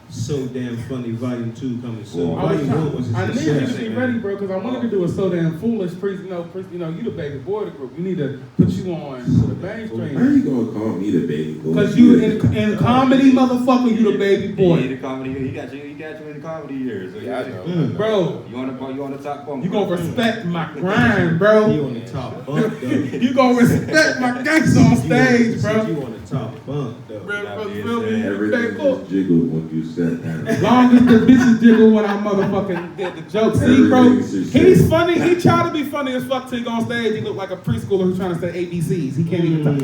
[SPEAKER 2] So Damn Funny Volume 2 coming soon.
[SPEAKER 1] Well,
[SPEAKER 2] Volume 1 was
[SPEAKER 6] I
[SPEAKER 2] a
[SPEAKER 6] need you to
[SPEAKER 2] success,
[SPEAKER 6] be
[SPEAKER 2] man.
[SPEAKER 6] ready, bro, because I wanted to do a So Damn Foolish you the baby boy of the group. We need to put you on the
[SPEAKER 1] How
[SPEAKER 6] mainstream.
[SPEAKER 1] you gonna call me the baby boy?
[SPEAKER 6] Because you in comedy, motherfucker, you the baby
[SPEAKER 3] He
[SPEAKER 6] boy.
[SPEAKER 3] the comedy. He got you in the comedy years. So
[SPEAKER 5] Yeah, I know.
[SPEAKER 6] Bro,
[SPEAKER 3] You on the top bunk.
[SPEAKER 6] you gonna respect my grind, bro.
[SPEAKER 2] You on the top bunk, though.
[SPEAKER 6] You gonna respect my gangster on stage, bro.
[SPEAKER 2] You on the top bunk, though.
[SPEAKER 6] Bro, feel me?
[SPEAKER 1] Everything just jiggled when you sat down.
[SPEAKER 6] As long as the bitches jiggle when I motherfucking did the joke. See, bro, he's funny. He tried to be funny as fuck till he go on stage. He look like a preschooler who's trying to say ABCs. He can't even talk. A,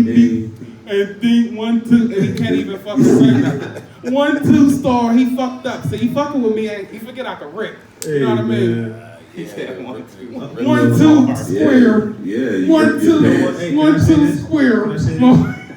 [SPEAKER 6] B, and D, 1, 2, and he can't even fucking say nothing. 1, 2 star, he fucked up. See, he fucking with me and he forget I can rip. You know what I mean?
[SPEAKER 3] He said 1, 2.
[SPEAKER 6] 1, 2, square.
[SPEAKER 1] Yeah.
[SPEAKER 6] 1, 2, 1, 2, square.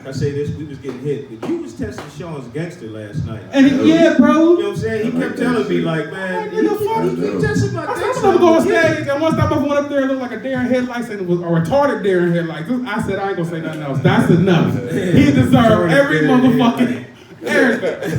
[SPEAKER 2] I say this, we was getting hit, but you was testing Sean's gangster last night.
[SPEAKER 6] And yeah, bro.
[SPEAKER 2] You know what I'm saying? He kept telling me, like, man, you keep testing my
[SPEAKER 6] I'm
[SPEAKER 2] gangster.
[SPEAKER 6] gonna go on stage, and once I went up there and looked like a deer in headlights, and it was a retarded deer in headlights. I said I ain't gonna say nothing else. That's enough. He deserved every motherfucking everything.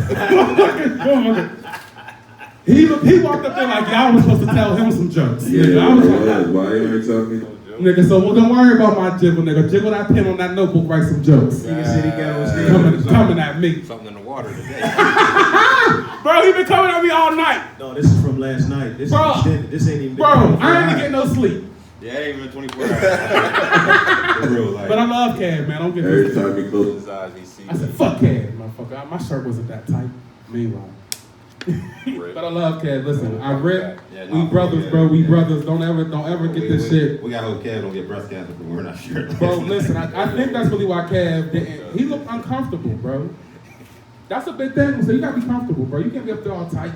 [SPEAKER 6] He walked up there like y'all was supposed to tell him some jokes.
[SPEAKER 1] Yeah,
[SPEAKER 6] Nigga, I was like,
[SPEAKER 1] why you ain't telling me?
[SPEAKER 6] nigga, so well, don't worry about my jiggle, nigga. Jiggle that pen on that notebook, write some jokes.
[SPEAKER 2] Nigga said he got on stage.
[SPEAKER 6] Coming at me.
[SPEAKER 3] Something in the water today.
[SPEAKER 6] Bro, he been coming at me all night.
[SPEAKER 2] No, this is from last night. This
[SPEAKER 6] Bro.
[SPEAKER 2] is extended. This ain't even.
[SPEAKER 6] Bro, I ain't even getting no sleep.
[SPEAKER 3] Yeah, it ain't even 24 hours. For real, like.
[SPEAKER 6] But I love Cab, man. Don't get
[SPEAKER 1] Every
[SPEAKER 6] this.
[SPEAKER 1] time he closes
[SPEAKER 5] His eyes, he sees
[SPEAKER 6] I said, fuck Cab, motherfucker. My shirt wasn't that tight. Meanwhile. But I love Cab. Listen, I rip.
[SPEAKER 3] Yeah,
[SPEAKER 6] We brothers, bro. We brothers. Don't ever get this shit.
[SPEAKER 3] We got hope Kev don't get breast cancer for wearing our shirt.
[SPEAKER 6] Bro, listen, I think that's really why Cab didn't. He looked uncomfortable, bro. That's a big thing. So you gotta be comfortable, bro. You can't be up there all tight.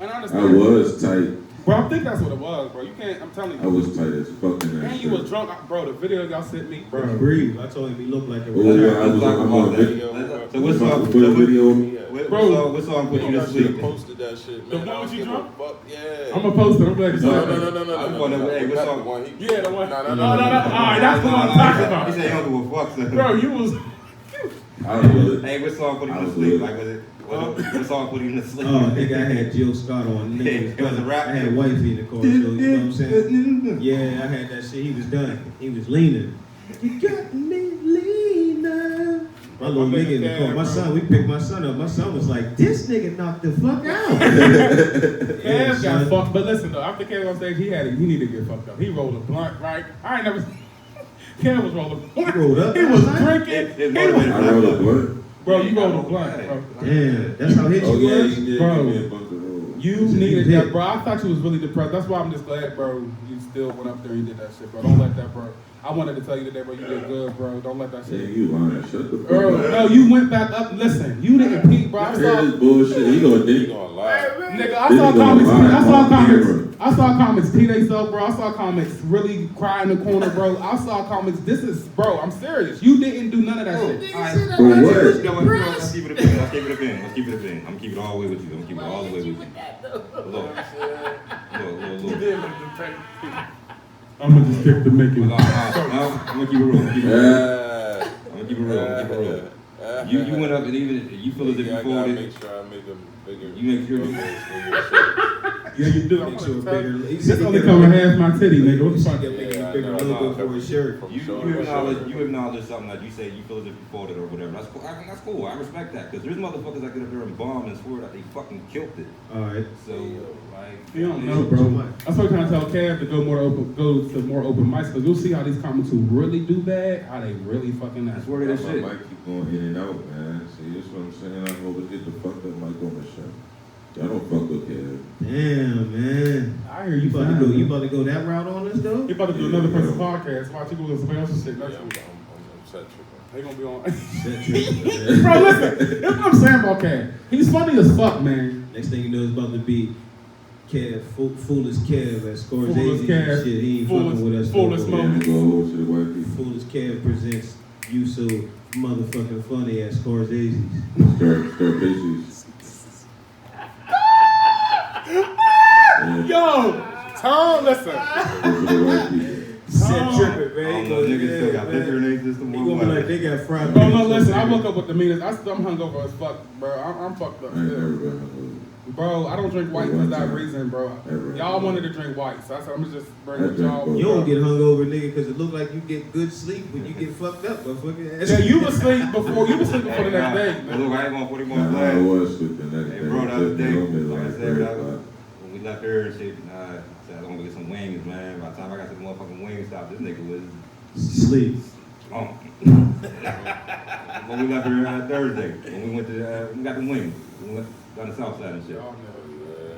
[SPEAKER 6] And I
[SPEAKER 1] I
[SPEAKER 6] understand.
[SPEAKER 1] was tight.
[SPEAKER 6] Bro, I think that's what it was, bro. You can't. I'm telling
[SPEAKER 1] I
[SPEAKER 6] you.
[SPEAKER 1] was tight as fucking that
[SPEAKER 6] And you was drunk, bro. The video y'all sent me,
[SPEAKER 2] Bro,
[SPEAKER 6] bro.
[SPEAKER 2] breathe. I told him he looked like a
[SPEAKER 1] Oh, yeah, I was on video.
[SPEAKER 3] So what's up?
[SPEAKER 1] Put a video of me.
[SPEAKER 3] What song put you to sleep?
[SPEAKER 5] posted that shit, man.
[SPEAKER 6] The one with you drunk?
[SPEAKER 5] Yeah.
[SPEAKER 6] I'm gonna post it. I'm glad you said that.
[SPEAKER 5] No.
[SPEAKER 3] I'm going to- hey, what's
[SPEAKER 5] Not
[SPEAKER 3] up?
[SPEAKER 5] the one he-
[SPEAKER 6] Yeah, the one.
[SPEAKER 5] No.
[SPEAKER 6] All right, that's the one I'm talking about.
[SPEAKER 3] He said he don't give a fuck. So.
[SPEAKER 6] Bro, you was.
[SPEAKER 1] I was good.
[SPEAKER 3] Hey, what song put him
[SPEAKER 1] I
[SPEAKER 3] to
[SPEAKER 1] was
[SPEAKER 3] sleep?
[SPEAKER 1] good.
[SPEAKER 3] Like, was it? What song put him to sleep?
[SPEAKER 2] Oh, nigga, I had Jill Scott on. Nigga,
[SPEAKER 3] It was a rap.
[SPEAKER 2] I had wifey in the car, so you know what I'm saying? Yeah, I had that shit. He was done. He was leaning. You got me leaning. My little nigga in the car. My son, we picked my son up. My son was like, this nigga knocked the fuck out.
[SPEAKER 6] Kev got fucked, but listen though, after Kev on stage, he needed to get fucked up. He rolled a blunt, right? I ain't never Kev was rolling a blunt.
[SPEAKER 2] He rolled up.
[SPEAKER 6] He was
[SPEAKER 2] last night?
[SPEAKER 6] drinking.
[SPEAKER 1] I rolled a blunt.
[SPEAKER 6] Bro, you rolled a blunt, bro.
[SPEAKER 2] Damn, that's how hit you
[SPEAKER 1] Oh yeah,
[SPEAKER 2] was?
[SPEAKER 1] he did
[SPEAKER 6] Bro.
[SPEAKER 1] give me a bunch of rolls.
[SPEAKER 6] You needed that, bro. I thought you was really depressed. That's why I'm just glad, bro, you still went up there and did that shit, bro. Don't let that, bro. I wanted to tell you today, bro, you did good, bro. Don't let that
[SPEAKER 1] Yeah,
[SPEAKER 6] shit.
[SPEAKER 1] you lying. Shut the fuck
[SPEAKER 6] Earl,
[SPEAKER 1] up.
[SPEAKER 6] no, you went back up. Listen, you didn't peek, bro. I
[SPEAKER 1] Hear
[SPEAKER 6] saw,
[SPEAKER 1] this bullshit. He
[SPEAKER 5] He
[SPEAKER 1] gonna
[SPEAKER 5] gonna lie.
[SPEAKER 6] nigga, I
[SPEAKER 1] This
[SPEAKER 6] saw
[SPEAKER 1] is gonna
[SPEAKER 6] comics.
[SPEAKER 1] lie
[SPEAKER 6] I saw
[SPEAKER 1] on
[SPEAKER 6] comics.
[SPEAKER 1] camera.
[SPEAKER 6] I saw comics pee themselves, bro. I saw comics really cry in the corner, bro. I saw comics. This is, bro. I'm serious. You didn't do none of that shit. All right.
[SPEAKER 1] For what?
[SPEAKER 3] Let's keep it a pin. Let's keep it a pin. Let's keep it a pin. I'm gonna keep it all the way with you. I'm gonna keep it all the way with you. Look.
[SPEAKER 6] I'm gonna just stick to making.
[SPEAKER 3] No, I'm gonna keep it real. I'm gonna keep it real. I'm gonna keep it real. I'm gonna keep it real. You went up and even you feel as if you
[SPEAKER 5] I gotta
[SPEAKER 3] folded.
[SPEAKER 5] make sure I make them bigger.
[SPEAKER 3] You make sure you.
[SPEAKER 6] Yeah, you do. I'm
[SPEAKER 2] Make sure
[SPEAKER 6] gonna
[SPEAKER 2] bigger.
[SPEAKER 6] tell you.
[SPEAKER 2] He
[SPEAKER 6] This
[SPEAKER 2] said he
[SPEAKER 6] only
[SPEAKER 2] get
[SPEAKER 6] covering
[SPEAKER 2] a-
[SPEAKER 6] half my titty, nigga. What the fuck?
[SPEAKER 2] Get making
[SPEAKER 5] Yeah,
[SPEAKER 2] a bigger
[SPEAKER 5] I know.
[SPEAKER 2] logo for his shirt.
[SPEAKER 3] You acknowledge something that you say you feel as if you folded or whatever. That's cool. That's cool. I respect that because there's motherfuckers that get up there and bomb and swear that they fucking killed it.
[SPEAKER 2] All right.
[SPEAKER 3] So like,
[SPEAKER 6] You don't know, bro. That's why I'm trying to tell Kev to go to more open mics because you'll see how these comics who really do bad, how they really fucking
[SPEAKER 3] That's
[SPEAKER 6] ass.
[SPEAKER 3] where they
[SPEAKER 1] My
[SPEAKER 3] shit.
[SPEAKER 1] mic keep going in and out, man. See, that's what I'm saying. I'm over get the fucked up mic on the show. Y'all don't fuck with Kev.
[SPEAKER 2] Damn, man.
[SPEAKER 6] I hear
[SPEAKER 2] You
[SPEAKER 6] you.
[SPEAKER 2] about to go?
[SPEAKER 6] fine,
[SPEAKER 2] You
[SPEAKER 6] bro.
[SPEAKER 2] about to go that route on us though?
[SPEAKER 6] You about to do another person's podcast. Watch you go to somebody else's shit
[SPEAKER 5] Yeah,
[SPEAKER 6] next
[SPEAKER 5] I'm
[SPEAKER 6] week.
[SPEAKER 5] set tripping.
[SPEAKER 6] They gonna be on.
[SPEAKER 2] That trip.
[SPEAKER 6] Bro, listen. That's what I'm saying about Kev. He's funny as fuck, man.
[SPEAKER 2] Next thing you know, it's about to be Kev, foolish Kev at Scorsese
[SPEAKER 6] Foolish Kev.
[SPEAKER 2] and shit. He ain't
[SPEAKER 6] Foolish-
[SPEAKER 2] fucking with us.
[SPEAKER 6] foolish
[SPEAKER 2] no more.
[SPEAKER 1] Yeah, go over to the white people.
[SPEAKER 2] Foolish Kev presents You So Motherfucking Funny at Scorsese's.
[SPEAKER 1] Start pictures.
[SPEAKER 6] Yo, Tom, listen.
[SPEAKER 1] Go to the white people.
[SPEAKER 2] Set tripping,
[SPEAKER 3] I
[SPEAKER 2] man.
[SPEAKER 3] don't know, niggas still got liquor in their system.
[SPEAKER 2] They gonna be like, they got fried.
[SPEAKER 6] Oh no, listen. I woke up with the meanest. I'm hungover as fuck, bro. I'm fucked up
[SPEAKER 1] I ain't
[SPEAKER 6] still.
[SPEAKER 1] never been
[SPEAKER 6] Bro, I don't drink white for that reason, bro.
[SPEAKER 1] Ever.
[SPEAKER 6] Y'all wanted to drink white, so I said I'm gonna just bring
[SPEAKER 1] I
[SPEAKER 6] it
[SPEAKER 1] drink
[SPEAKER 6] y'all.
[SPEAKER 1] both.
[SPEAKER 2] You don't get hungover, nigga, because it look like you get good sleep when you get fucked up. Motherfucker.
[SPEAKER 6] Yeah, you was asleep before. You was sleep before the next day.
[SPEAKER 3] Look, I ain't gonna put him on
[SPEAKER 1] I
[SPEAKER 3] blast.
[SPEAKER 1] was sleeping that
[SPEAKER 3] Hey,
[SPEAKER 1] day.
[SPEAKER 3] bro, the other day,
[SPEAKER 1] Like
[SPEAKER 3] like I
[SPEAKER 1] I
[SPEAKER 3] said,
[SPEAKER 1] said,
[SPEAKER 3] when we left here and shit, I said I'm gonna get some wings, man. By the time I got to the motherfucking wing stop, this nigga was
[SPEAKER 2] Sleep.
[SPEAKER 3] on. When we left here on Thursday, when we went to, we got the wings. We went down the south side and shit.
[SPEAKER 6] Y'all know.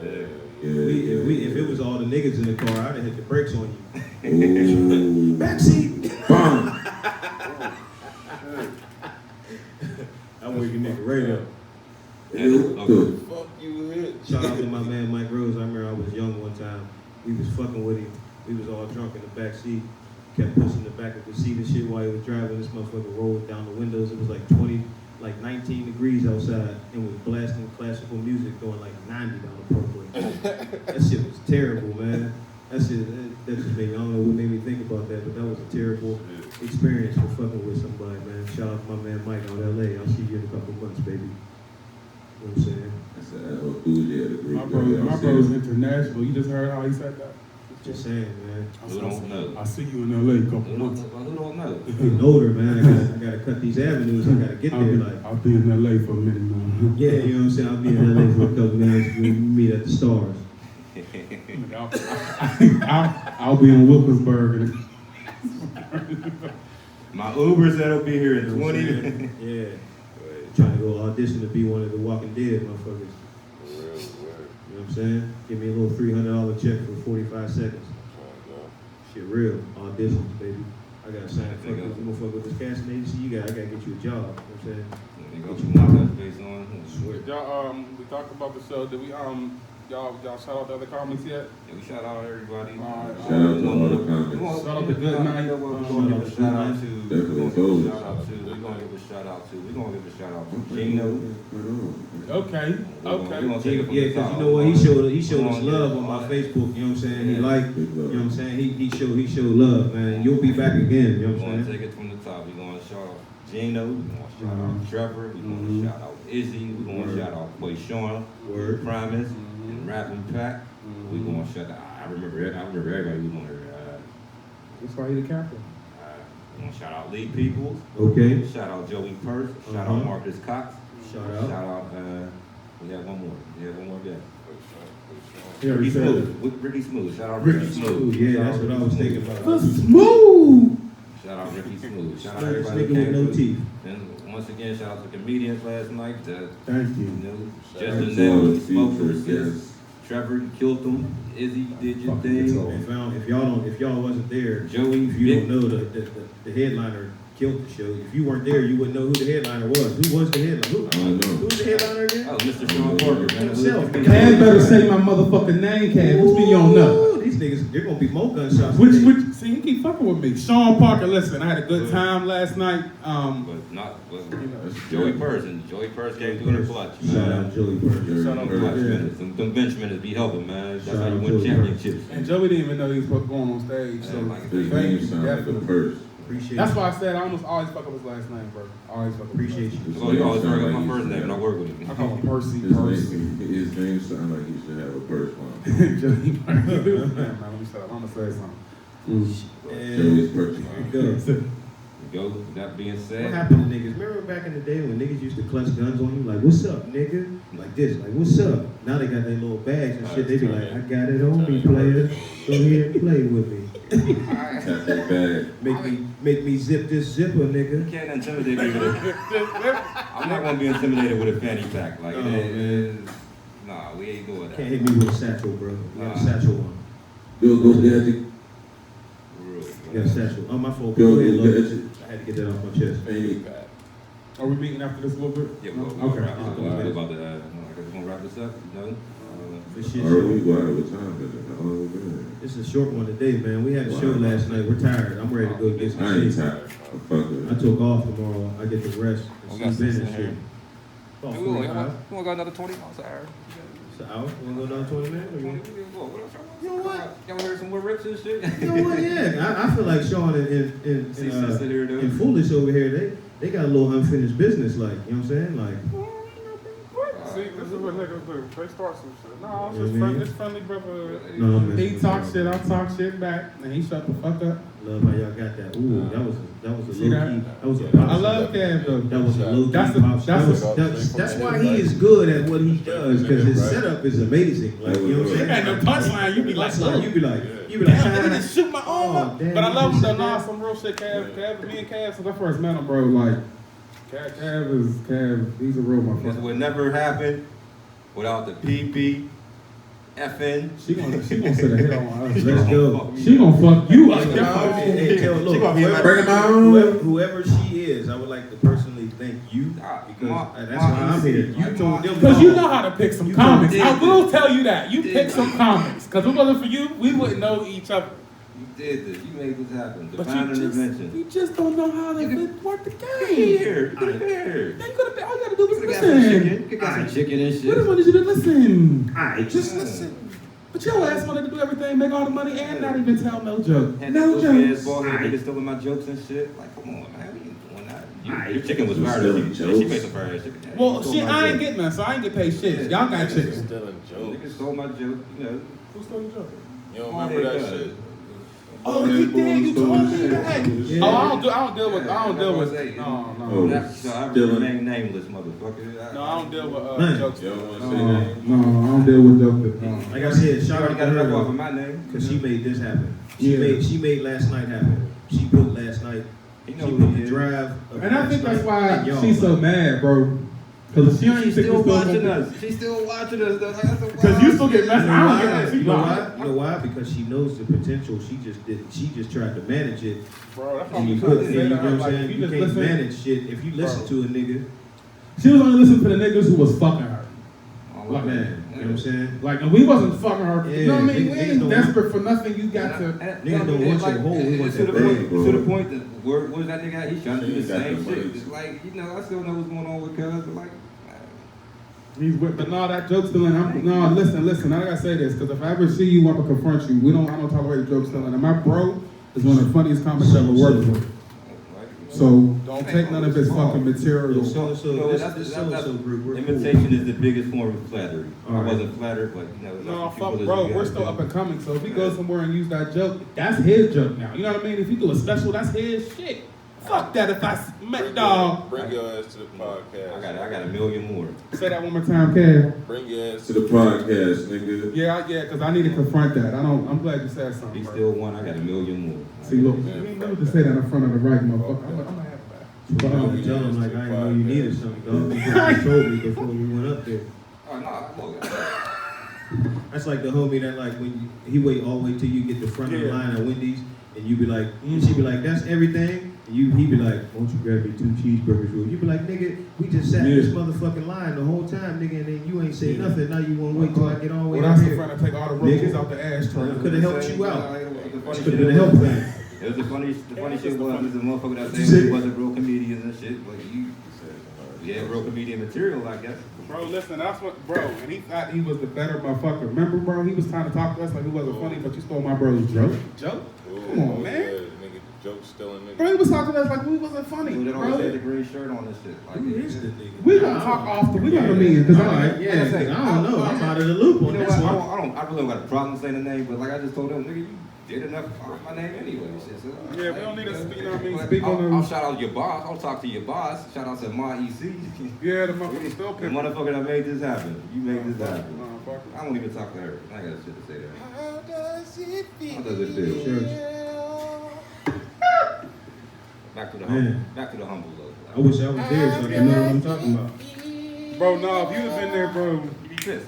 [SPEAKER 3] Yeah.
[SPEAKER 2] If it was all the niggas in the car, I'd have hit the brakes on you.
[SPEAKER 1] Ooh.
[SPEAKER 2] Backseat.
[SPEAKER 1] Bam.
[SPEAKER 2] I'm waking nigga right up.
[SPEAKER 1] Hey, what the
[SPEAKER 5] Fuck you hit.
[SPEAKER 2] Shout out to my man Mike Rose. I remember I was young one time. We was fucking with him. We was all drunk in the back seat. Kept pushing the back of the seat and shit while he was driving. This motherfucker rolled down the windows. It was like 19 degrees outside, and was blasting classical music going like 90 down the Parkway. That shit was terrible, man. That just made me, I don't know what made me think about that, but that was a terrible experience for fucking with somebody, man. Shout out to my man Mike out of LA. I'll see you in a couple months, baby. You know what I'm saying?
[SPEAKER 1] I said, that whole dude there, the
[SPEAKER 6] My
[SPEAKER 1] Greek
[SPEAKER 6] bro's international. You just heard how he said that.
[SPEAKER 2] Just saying, man.
[SPEAKER 3] Who don't know?
[SPEAKER 6] I see you in LA a couple
[SPEAKER 3] Who
[SPEAKER 6] months.
[SPEAKER 3] don't know?
[SPEAKER 2] Getting older, man. I gotta cut these avenues. I gotta get there. Like,
[SPEAKER 6] I'll be in LA for a minute now.
[SPEAKER 2] yeah, you know what I'm saying? I'll be in LA for a couple minutes. We meet at the Stars.
[SPEAKER 6] I'll be in Wilkinsburg.
[SPEAKER 3] My Uber said he'll be here in
[SPEAKER 2] You know what I'm
[SPEAKER 3] 20.
[SPEAKER 2] saying? Yeah. Trying to go audition to be one of the Walking Dead motherfuckers.
[SPEAKER 5] For real, word.
[SPEAKER 2] You know what I'm saying? Give me a little $300 check for 45 seconds. Shit real. Auditions, baby. I gotta sign a fuck with, you fuck with this casting agency. I gotta get you a job. You know what I'm saying?
[SPEAKER 3] Nigga, what you want that based on?
[SPEAKER 2] Swear.
[SPEAKER 6] Y'all, we talked about the show. Did we, y'all shout out the other comics yet?
[SPEAKER 3] Yeah, we shout out everybody.
[SPEAKER 6] Alright.
[SPEAKER 1] Shout out to all the comments.
[SPEAKER 6] Shout out to Good Night.
[SPEAKER 3] We're gonna give a shout out to.
[SPEAKER 1] Definitely
[SPEAKER 3] We're
[SPEAKER 1] those.
[SPEAKER 3] gonna give a shout out to Gino.
[SPEAKER 6] Okay, okay.
[SPEAKER 2] Yeah, because you know what? He showed us love on my Facebook. You know what I'm saying? He liked.
[SPEAKER 1] Big love.
[SPEAKER 2] You know what I'm saying? He showed love, man. You'll be back again. You know
[SPEAKER 3] We're
[SPEAKER 2] what I'm
[SPEAKER 3] gonna
[SPEAKER 2] saying?
[SPEAKER 3] take it from the top. We're gonna shout out Gino. We gonna shout out Trevor. We gonna shout out Izzy. We gonna shout out Boy Sean. Promise. And Rapping Pack. We gonna shout out. I remember everybody we gonna.
[SPEAKER 6] That's why he the captain.
[SPEAKER 3] We gonna shout out Lee Peoples.
[SPEAKER 2] Okay.
[SPEAKER 3] Shout out Joey Purse. Shout out Marcus Cox.
[SPEAKER 2] Shout out.
[SPEAKER 3] Shout out. We have one more. We have one more guy.
[SPEAKER 6] Yeah,
[SPEAKER 3] Ricky Smooth. Ricky Smooth. Shout out Ricky Smooth.
[SPEAKER 2] Yeah, that's what I was thinking about.
[SPEAKER 6] Smooth.
[SPEAKER 3] Shout out Ricky Smooth. Shout out
[SPEAKER 2] This
[SPEAKER 3] everybody
[SPEAKER 2] nigga
[SPEAKER 3] that came
[SPEAKER 2] with no
[SPEAKER 3] through.
[SPEAKER 2] teeth.
[SPEAKER 3] And once again, shout out to the comedians last night.
[SPEAKER 6] Thank you.
[SPEAKER 3] Justin
[SPEAKER 1] to all
[SPEAKER 3] Neville,
[SPEAKER 1] the
[SPEAKER 3] Smoke
[SPEAKER 1] features,
[SPEAKER 3] Versus, Trevor, you killed them. Izzy did your thing.
[SPEAKER 2] If y'all wasn't there,
[SPEAKER 3] Joey,
[SPEAKER 2] if you don't know the headliner killed the show. If you weren't there, you wouldn't know who the headliner was. Who was the headliner?
[SPEAKER 1] I don't know.
[SPEAKER 2] Who's the headliner again?
[SPEAKER 3] Oh, Mr. Sean Parker, man.
[SPEAKER 2] Himself.
[SPEAKER 6] Cam better say my motherfucking name, Cam. Which mean you don't know.
[SPEAKER 2] Ooh, these niggas, they're gonna be more gunshots.
[SPEAKER 6] Which,
[SPEAKER 2] today.
[SPEAKER 6] see, you keep fucking with me. Sean Parker, listen, I had a good time last night.
[SPEAKER 3] Joey Purse, and Joey Purse came through in the clutch,
[SPEAKER 2] Shout
[SPEAKER 3] man.
[SPEAKER 2] out Joey Purse.
[SPEAKER 3] Shout out clutch minutes. Them bench minutes be helping, man. That's how you win championships.
[SPEAKER 6] And Joey didn't even know he was going on stage. So
[SPEAKER 1] His
[SPEAKER 6] thank
[SPEAKER 1] name
[SPEAKER 6] you.
[SPEAKER 1] sound like a
[SPEAKER 6] Definitely.
[SPEAKER 1] purse.
[SPEAKER 2] Appreciate
[SPEAKER 6] That's
[SPEAKER 2] you.
[SPEAKER 6] why I said I almost always fuck up his last name, bro. Always fuck up.
[SPEAKER 2] Appreciate you.
[SPEAKER 3] So you always work with my first name, and I work with him.
[SPEAKER 6] I call him Percy.
[SPEAKER 1] His name sound like he should have a purse on.
[SPEAKER 6] Joey Parker. Man, let me shut up. I'm gonna say something.
[SPEAKER 1] Joey's purse.
[SPEAKER 2] Go.
[SPEAKER 3] Go, that being
[SPEAKER 2] What
[SPEAKER 3] said,
[SPEAKER 2] happened to niggas? Remember back in the day when niggas used to clutch guns on you? Like, what's up, nigga? Like this, like, what's up? Now they got their little bags and shit. They be like, I got it on me, player. Go ahead and play with me.
[SPEAKER 1] Got that bag.
[SPEAKER 2] Make me zip this zipper,
[SPEAKER 3] you
[SPEAKER 2] nigga.
[SPEAKER 3] can't intimidate me with a... I'm not gonna be intimidated with a fanny pack. Like, nah, we ain't doing that.
[SPEAKER 2] Can't hit me with a satchel, bro. We got a satchel on.
[SPEAKER 1] Go, daddy.
[SPEAKER 2] We got a satchel. On my phone.
[SPEAKER 1] Go,
[SPEAKER 2] Go ahead,
[SPEAKER 1] go,
[SPEAKER 2] look.
[SPEAKER 1] gadget.
[SPEAKER 2] I had to get that off my chest.
[SPEAKER 1] Fanny.
[SPEAKER 6] Are we meeting after this a little bit?
[SPEAKER 3] Yeah,
[SPEAKER 6] No?
[SPEAKER 3] we'll
[SPEAKER 6] Okay.
[SPEAKER 3] wrap this up. We're about to, I guess we're gonna wrap this up, no?
[SPEAKER 2] This shit.
[SPEAKER 1] Or we go out of time, but all over there.
[SPEAKER 2] This is a short one today, man. We had a show last night. We're tired. I'm ready to go get some
[SPEAKER 1] I ain't
[SPEAKER 2] sleep.
[SPEAKER 1] tired. I fuck with
[SPEAKER 2] I
[SPEAKER 1] it.
[SPEAKER 2] took off tomorrow. I get to rest
[SPEAKER 3] We
[SPEAKER 2] and
[SPEAKER 3] got
[SPEAKER 2] sleep in
[SPEAKER 3] 6
[SPEAKER 2] and
[SPEAKER 3] in
[SPEAKER 2] shit.
[SPEAKER 3] here.
[SPEAKER 2] About
[SPEAKER 3] We
[SPEAKER 2] 45.
[SPEAKER 3] gonna go another 20 miles an hour.
[SPEAKER 2] It's an hour. You wanna go down 20 minutes? Or you want-
[SPEAKER 3] You know what? Y'all heard some more rips and shit?
[SPEAKER 2] You know what? Yeah, I feel like Sean and Foolish over here. They got a little unfinished business, like you know what I'm saying, like.
[SPEAKER 5] See, this is what niggas do. They start some shit. No, it's
[SPEAKER 2] You know
[SPEAKER 5] just
[SPEAKER 2] what I mean?
[SPEAKER 5] it's friendly brother.
[SPEAKER 2] No, I'm messing
[SPEAKER 6] He
[SPEAKER 2] with
[SPEAKER 6] talk
[SPEAKER 2] you.
[SPEAKER 6] shit, I talk shit back, and he shut the fuck up.
[SPEAKER 2] Love how y'all got that. Ooh, that was a
[SPEAKER 6] See
[SPEAKER 2] low
[SPEAKER 6] that?
[SPEAKER 2] key. That was a pop.
[SPEAKER 6] I love Cam though.
[SPEAKER 2] That was a low key
[SPEAKER 6] That's the-
[SPEAKER 2] pop.
[SPEAKER 6] that's
[SPEAKER 2] That's why he is good at what he does because his setup is amazing. Like you know what I'm saying.
[SPEAKER 6] And the punchline, you be like,
[SPEAKER 2] Punchline, you be like,
[SPEAKER 6] damn, they just shoot my arm
[SPEAKER 2] Oh,
[SPEAKER 6] up.
[SPEAKER 2] damn,
[SPEAKER 6] But I
[SPEAKER 2] you
[SPEAKER 6] love him
[SPEAKER 2] just
[SPEAKER 6] though.
[SPEAKER 2] said
[SPEAKER 6] Nah,
[SPEAKER 2] that.
[SPEAKER 6] some real shit. Cav, me and Cav, since I first met him, bro, like, Cav, he's a real
[SPEAKER 3] This
[SPEAKER 6] motherfucker.
[SPEAKER 3] would never happen without the PP, FN.
[SPEAKER 6] She gonna sit a hit on us.
[SPEAKER 2] Let's go.
[SPEAKER 6] She gonna fuck you up.
[SPEAKER 2] Hey, tell, look,
[SPEAKER 3] She gonna be
[SPEAKER 2] whoever,
[SPEAKER 3] bring him out.
[SPEAKER 2] whoever she is, I would like to personally thank you because that's why I'm here. You told them
[SPEAKER 6] Because you know how to pick some
[SPEAKER 2] You
[SPEAKER 6] comics.
[SPEAKER 3] did
[SPEAKER 6] I will
[SPEAKER 3] this.
[SPEAKER 6] tell you that. You
[SPEAKER 3] Did
[SPEAKER 6] pick
[SPEAKER 3] this.
[SPEAKER 6] some comics. Because if it wasn't for you, we wouldn't know each other.
[SPEAKER 3] You did this. You made this happen.
[SPEAKER 6] But
[SPEAKER 3] Divine
[SPEAKER 6] you
[SPEAKER 3] intervention.
[SPEAKER 6] just don't know how to work the
[SPEAKER 3] Get
[SPEAKER 6] game.
[SPEAKER 3] here. Get here.
[SPEAKER 6] They could have been, all you gotta do was
[SPEAKER 3] Could've got some
[SPEAKER 6] listen.
[SPEAKER 3] chicken. Could've got some chicken and
[SPEAKER 6] We just
[SPEAKER 3] shit.
[SPEAKER 6] wanted you to listen.
[SPEAKER 2] Alright,
[SPEAKER 6] Just listen. But your ass wanted to do everything, make all the money, and not even tell no joke.
[SPEAKER 3] Had
[SPEAKER 6] No
[SPEAKER 3] that goofy ass
[SPEAKER 6] jokes.
[SPEAKER 3] ball head nigga stealing my jokes and shit. Like, come on, man. We ain't doing that.
[SPEAKER 2] Aight.
[SPEAKER 3] Your chicken was
[SPEAKER 1] You
[SPEAKER 3] better
[SPEAKER 1] stealing
[SPEAKER 3] than
[SPEAKER 1] jokes?
[SPEAKER 3] She made some fire ass chicken. Yeah,
[SPEAKER 6] Well,
[SPEAKER 3] you stole
[SPEAKER 6] shit,
[SPEAKER 3] my
[SPEAKER 6] I ain't
[SPEAKER 3] joke.
[SPEAKER 6] getting none, so I ain't get paid shit. Y'all got chicken.
[SPEAKER 7] Stealing jokes.
[SPEAKER 3] Niggas stole my joke, you know.
[SPEAKER 6] Who stole your joke?
[SPEAKER 7] You don't remember that shit?
[SPEAKER 6] Oh, you did. You told me that.
[SPEAKER 2] Yeah.
[SPEAKER 6] Oh, I don't deal with. No.
[SPEAKER 1] Oh,
[SPEAKER 3] So I
[SPEAKER 1] stealing.
[SPEAKER 3] remain nameless, motherfucker.
[SPEAKER 6] No, I don't deal with
[SPEAKER 2] Man.
[SPEAKER 6] jokes.
[SPEAKER 1] You don't want to
[SPEAKER 6] No,
[SPEAKER 1] say that?
[SPEAKER 6] no, I don't deal with jokes.
[SPEAKER 2] Like I said,
[SPEAKER 3] You
[SPEAKER 2] shout
[SPEAKER 3] already
[SPEAKER 2] out
[SPEAKER 3] got
[SPEAKER 2] to
[SPEAKER 3] enough off of
[SPEAKER 2] her
[SPEAKER 3] my name.
[SPEAKER 2] because she made this happen.
[SPEAKER 6] Yeah.
[SPEAKER 2] She made last night happen. She put last night.
[SPEAKER 3] You
[SPEAKER 2] She
[SPEAKER 3] know
[SPEAKER 2] put
[SPEAKER 3] who he
[SPEAKER 2] the
[SPEAKER 3] is.
[SPEAKER 2] drive. of
[SPEAKER 6] And I
[SPEAKER 2] last
[SPEAKER 6] think that's
[SPEAKER 2] night
[SPEAKER 6] why
[SPEAKER 2] at y'all.
[SPEAKER 6] she's so mad, bro. Because she ain't
[SPEAKER 3] She's
[SPEAKER 6] think
[SPEAKER 3] still
[SPEAKER 6] it's
[SPEAKER 3] watching
[SPEAKER 6] gonna
[SPEAKER 3] us. She's still watching us. Though. Like, that's a
[SPEAKER 6] Because you still get messed.
[SPEAKER 2] You know
[SPEAKER 6] I don't
[SPEAKER 2] why?
[SPEAKER 6] get that.
[SPEAKER 2] You know why? You know why? Because she knows the potential. She just tried to manage it.
[SPEAKER 6] Bro, that's
[SPEAKER 2] And
[SPEAKER 6] what
[SPEAKER 2] you
[SPEAKER 6] I'm
[SPEAKER 2] put,
[SPEAKER 6] trying
[SPEAKER 2] and
[SPEAKER 6] to
[SPEAKER 2] you
[SPEAKER 6] say to
[SPEAKER 2] know
[SPEAKER 6] her.
[SPEAKER 2] what I'm
[SPEAKER 6] Like,
[SPEAKER 2] saying?
[SPEAKER 6] if
[SPEAKER 2] You
[SPEAKER 6] you just
[SPEAKER 2] can't
[SPEAKER 6] listen.
[SPEAKER 2] manage shit if you listen
[SPEAKER 6] Bro.
[SPEAKER 2] to a nigga.
[SPEAKER 6] She was only listening to the niggas who was fucking her.
[SPEAKER 3] Oh,
[SPEAKER 6] Like,
[SPEAKER 2] Man, you know what I'm saying?
[SPEAKER 6] Like, and we wasn't fucking her.
[SPEAKER 2] Yeah,
[SPEAKER 6] you know what I mean? We
[SPEAKER 2] niggas
[SPEAKER 6] ain't
[SPEAKER 2] don't-
[SPEAKER 6] desperate for nothing. You got to.
[SPEAKER 2] Niggas don't want your hole, we want
[SPEAKER 3] It's to the
[SPEAKER 2] that
[SPEAKER 3] point.
[SPEAKER 2] bag,
[SPEAKER 3] It's to the point that where's that nigga at? He's trying to do the
[SPEAKER 1] He got
[SPEAKER 3] same
[SPEAKER 1] the money.
[SPEAKER 3] shit. It's like, you know, I still know what's going on with Cuz, but like,
[SPEAKER 6] He's with, but no, that joke stealing. No, listen. I gotta say this because if I ever see you, I'm gonna confront you. I don't tolerate joke stealing. And my bro is one of the funniest comics I ever worked with. So don't take none of his fucking material.
[SPEAKER 2] So-and-so, this is the so-and-so group. We're
[SPEAKER 3] Imitation
[SPEAKER 2] cool.
[SPEAKER 3] is the biggest form of flattery.
[SPEAKER 2] All
[SPEAKER 3] I
[SPEAKER 2] right.
[SPEAKER 3] wasn't flattered, but you know.
[SPEAKER 6] No,
[SPEAKER 3] that's what
[SPEAKER 6] fuck,
[SPEAKER 3] people
[SPEAKER 6] bro,
[SPEAKER 3] is-
[SPEAKER 6] we're still up and coming, so if we go somewhere and use that joke, that's his joke now. You know what I mean? If you do a special, that's his shit. Fuck that if I met dog.
[SPEAKER 7] Bring your ass to the podcast.
[SPEAKER 3] I got a million more.
[SPEAKER 6] Say that one more time, Kev.
[SPEAKER 7] Bring your ass
[SPEAKER 1] To the podcast, nigga.
[SPEAKER 6] Yeah, because I need to confront that. I'm glad you said something.
[SPEAKER 3] He
[SPEAKER 6] bro.
[SPEAKER 3] still won. I got a million more.
[SPEAKER 6] See, look, you ain't never to say that in front of the right motherfucker. I'm gonna have that.
[SPEAKER 2] But I'm gonna tell him like I didn't know you needed something, dog. You told me before we went up there.
[SPEAKER 3] Oh no, look.
[SPEAKER 2] That's like the homie that like when he wait all the way till you get the front of the line at Wendy's and you be like, and she be like, that's everything. And he be like, won't you grab me 2 cheeseburgers, real? You be like, nigga, we just sat in this motherfucking line the whole time, nigga, and then you ain't say nothing. Now you wanna wait till I get all the way
[SPEAKER 6] Well,
[SPEAKER 2] up
[SPEAKER 6] that's the
[SPEAKER 2] here.
[SPEAKER 6] front to take all the roaches out the ashtray.
[SPEAKER 2] I could have helped you out.
[SPEAKER 3] It
[SPEAKER 2] Could have been a help thing.
[SPEAKER 3] It was the funny shit was the motherfucker that
[SPEAKER 2] You
[SPEAKER 3] said
[SPEAKER 2] see?
[SPEAKER 3] he wasn't real comedians and shit. But yeah, real comedian material, I guess.
[SPEAKER 6] Bro, listen, that's what, bro, and he thought he was the better motherfucker. Remember, bro, he was trying to talk to us like he wasn't funny, but you stole my bro's joke. Joke? Come on, man.
[SPEAKER 7] Yeah, nigga, joke stealing nigga.
[SPEAKER 6] Bro, he was talking to us like we wasn't funny,
[SPEAKER 3] Dude, that always had the
[SPEAKER 6] bro.
[SPEAKER 3] green shirt on and shit. Like,
[SPEAKER 2] Who is the nigga?
[SPEAKER 6] We gonna talk off the, we got to mean, because
[SPEAKER 2] All right, yeah, I don't know. I'm out of the loop
[SPEAKER 3] You
[SPEAKER 2] on
[SPEAKER 3] know
[SPEAKER 2] this
[SPEAKER 3] what?
[SPEAKER 2] one.
[SPEAKER 3] I really don't got a problem saying the name, but like I just told them, nigga, you did enough for my name anyway. Shit, so,
[SPEAKER 6] Yeah, we don't need to speak, you know what I mean,
[SPEAKER 3] But
[SPEAKER 6] speak on
[SPEAKER 3] I'll
[SPEAKER 6] the,
[SPEAKER 3] shout out your boss. I'll talk to your boss. Shout out to my EC.
[SPEAKER 6] yeah, the motherfucker still
[SPEAKER 3] The
[SPEAKER 6] picking.
[SPEAKER 3] motherfucker that made this happen. You made this happen.
[SPEAKER 6] Motherfucker.
[SPEAKER 3] I won't even talk to her. I ain't got shit to say to her.
[SPEAKER 7] How does it feel?
[SPEAKER 3] How does it feel?
[SPEAKER 2] Sure.
[SPEAKER 3] Back to the
[SPEAKER 2] Man.
[SPEAKER 3] humble. Back to the humble
[SPEAKER 2] I
[SPEAKER 3] though.
[SPEAKER 2] wish I was there so I could know what I'm talking about.
[SPEAKER 6] Bro, no, if you'd have been there, bro.
[SPEAKER 3] You be pissed.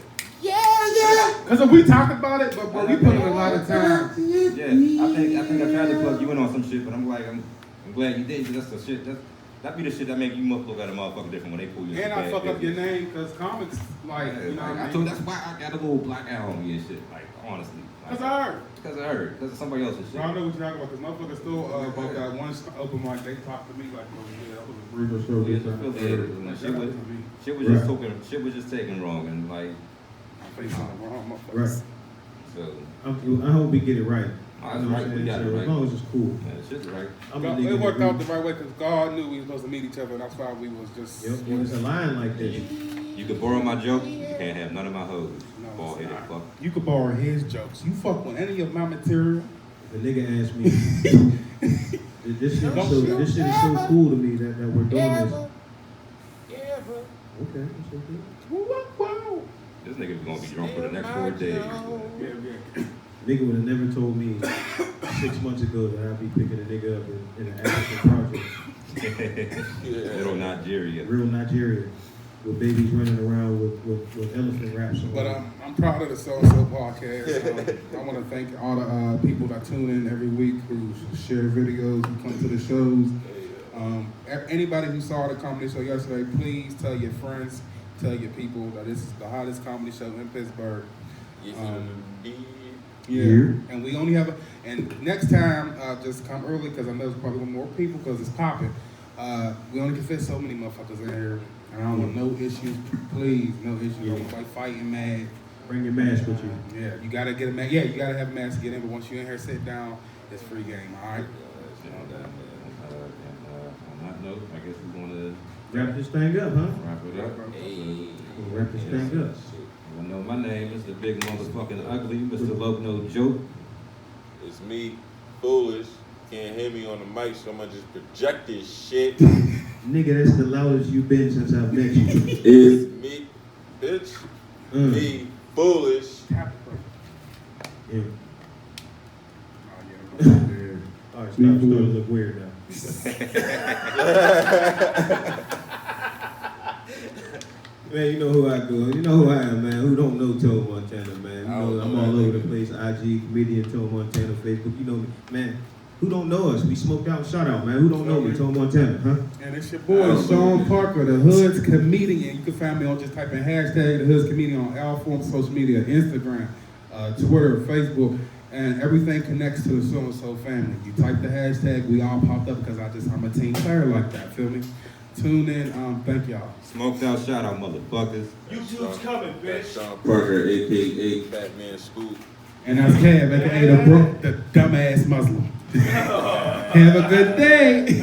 [SPEAKER 6] Because if we talked about it, but bro, we put in a lot of time.
[SPEAKER 3] Yeah, I think I tried to plug you in on some shit, but I'm glad you did. 'Cause that's the shit. That be the shit that make you look at a motherfucker different when they pull you.
[SPEAKER 6] And I fuck up your name, because comics, like, you know what I
[SPEAKER 3] I told
[SPEAKER 6] mean?
[SPEAKER 3] that's why I got a little black eye on me and shit. Like honestly.
[SPEAKER 6] Because I heard.
[SPEAKER 3] Because I heard. Because of somebody else's shit.
[SPEAKER 6] Bro, I know what you're talking about, because motherfuckers still, about that one open mic, they talked to me like, oh yeah, that was a brutal show.
[SPEAKER 3] Yeah,
[SPEAKER 6] this time.
[SPEAKER 3] when shit was just talking, shit was just taken wrong, and like,
[SPEAKER 6] I'm facing the wrong motherfucker.
[SPEAKER 2] Right.
[SPEAKER 3] so,
[SPEAKER 2] I hope we get it right.
[SPEAKER 3] That's
[SPEAKER 2] You know what
[SPEAKER 3] right,
[SPEAKER 2] I'm
[SPEAKER 3] we
[SPEAKER 2] saying?
[SPEAKER 3] got it
[SPEAKER 2] So
[SPEAKER 3] right.
[SPEAKER 2] As long as it's cool.
[SPEAKER 3] yeah, shit's right.
[SPEAKER 2] I'm
[SPEAKER 6] God,
[SPEAKER 2] legally
[SPEAKER 6] it worked out the
[SPEAKER 2] agreed.
[SPEAKER 6] right way, because God knew we was supposed to meet each other, and that's why we was just.
[SPEAKER 2] Yep, when it's a line like this.
[SPEAKER 3] You can borrow my joke, you can't have none of my hoes.
[SPEAKER 6] No, it's
[SPEAKER 3] Bald headed
[SPEAKER 6] not.
[SPEAKER 3] fuck.
[SPEAKER 6] You could borrow his jokes. You fuck with any of my material.
[SPEAKER 2] The nigga asked me, this shit is so cool to me that we're doing this. Okay, that's okay.
[SPEAKER 6] Wow.
[SPEAKER 3] This nigga's gonna be drunk for the next 4 days.
[SPEAKER 6] Yeah.
[SPEAKER 2] Nigga would have never told me 6 months ago that I'd be picking a nigga up in an African project.
[SPEAKER 3] Little Nigeria.
[SPEAKER 2] Real Nigeria. With babies running around with elephant raps on.
[SPEAKER 6] But I'm proud of the So-and-So podcast. I want to thank all the people that tune in every week, who share videos, who come to the shows. Anybody who saw the comedy show yesterday, please tell your friends, tell your people that this is the hottest comedy show in Pittsburgh. Yeah, and we only have and next time, just come early, because I know there's probably more people, because it's popping. We only can fit so many motherfuckers in here, and I don't want no issues, please, no issues. I don't like fighting mad.
[SPEAKER 2] Bring your mask with you.
[SPEAKER 6] Yeah, you gotta get a mask. Yeah, you gotta have a mask to get in, but once you're in here, sit down, it's free game, all right?
[SPEAKER 3] On that note, I guess we're gonna
[SPEAKER 2] Wrap this thing up, huh?
[SPEAKER 3] wrap it up.
[SPEAKER 2] We'll wrap this thing up.
[SPEAKER 3] I know my name is the big motherfucking ugly Mr. Loke No Joke.
[SPEAKER 7] It's me, foolish. Can't hear me on the mic, so I'm gonna just project this shit.
[SPEAKER 2] Nigga, that's the loudest you've been since I've met you.
[SPEAKER 7] It's me, bitch.
[SPEAKER 2] Mm.
[SPEAKER 7] Me, foolish.
[SPEAKER 6] Yeah.
[SPEAKER 2] Yeah.
[SPEAKER 6] Oh, yeah.
[SPEAKER 2] All right, stop. Starting to look weird now. Man, you know who I go. You know who I am, man. Who don't know Toe Montana, man? You know, I'm all over the place. IG, comedian, Toe Montana, Facebook. You know me. Man, who don't know us? We smoked out, shout out, man. Who don't know me? Toe Montana, huh?
[SPEAKER 6] And it's your boy, Sean Parker, the Hood's Comedian. You can find me on just type in hashtag the Hood's Comedian on all forms of social media, Instagram, Twitter, Facebook, and everything connects to the So-and-So family. You type the hashtag, we all popped up, because I'm a team player like that, feel me? Tune in, thank y'all.
[SPEAKER 3] Smoked out, shout out, motherfuckers.
[SPEAKER 4] YouTube's coming, bitch.
[SPEAKER 7] Sean
[SPEAKER 1] Parker, a.k.a.
[SPEAKER 7] Batman Scoop.
[SPEAKER 6] And that's Kev, aka the dumbass Muslim. Have a good day.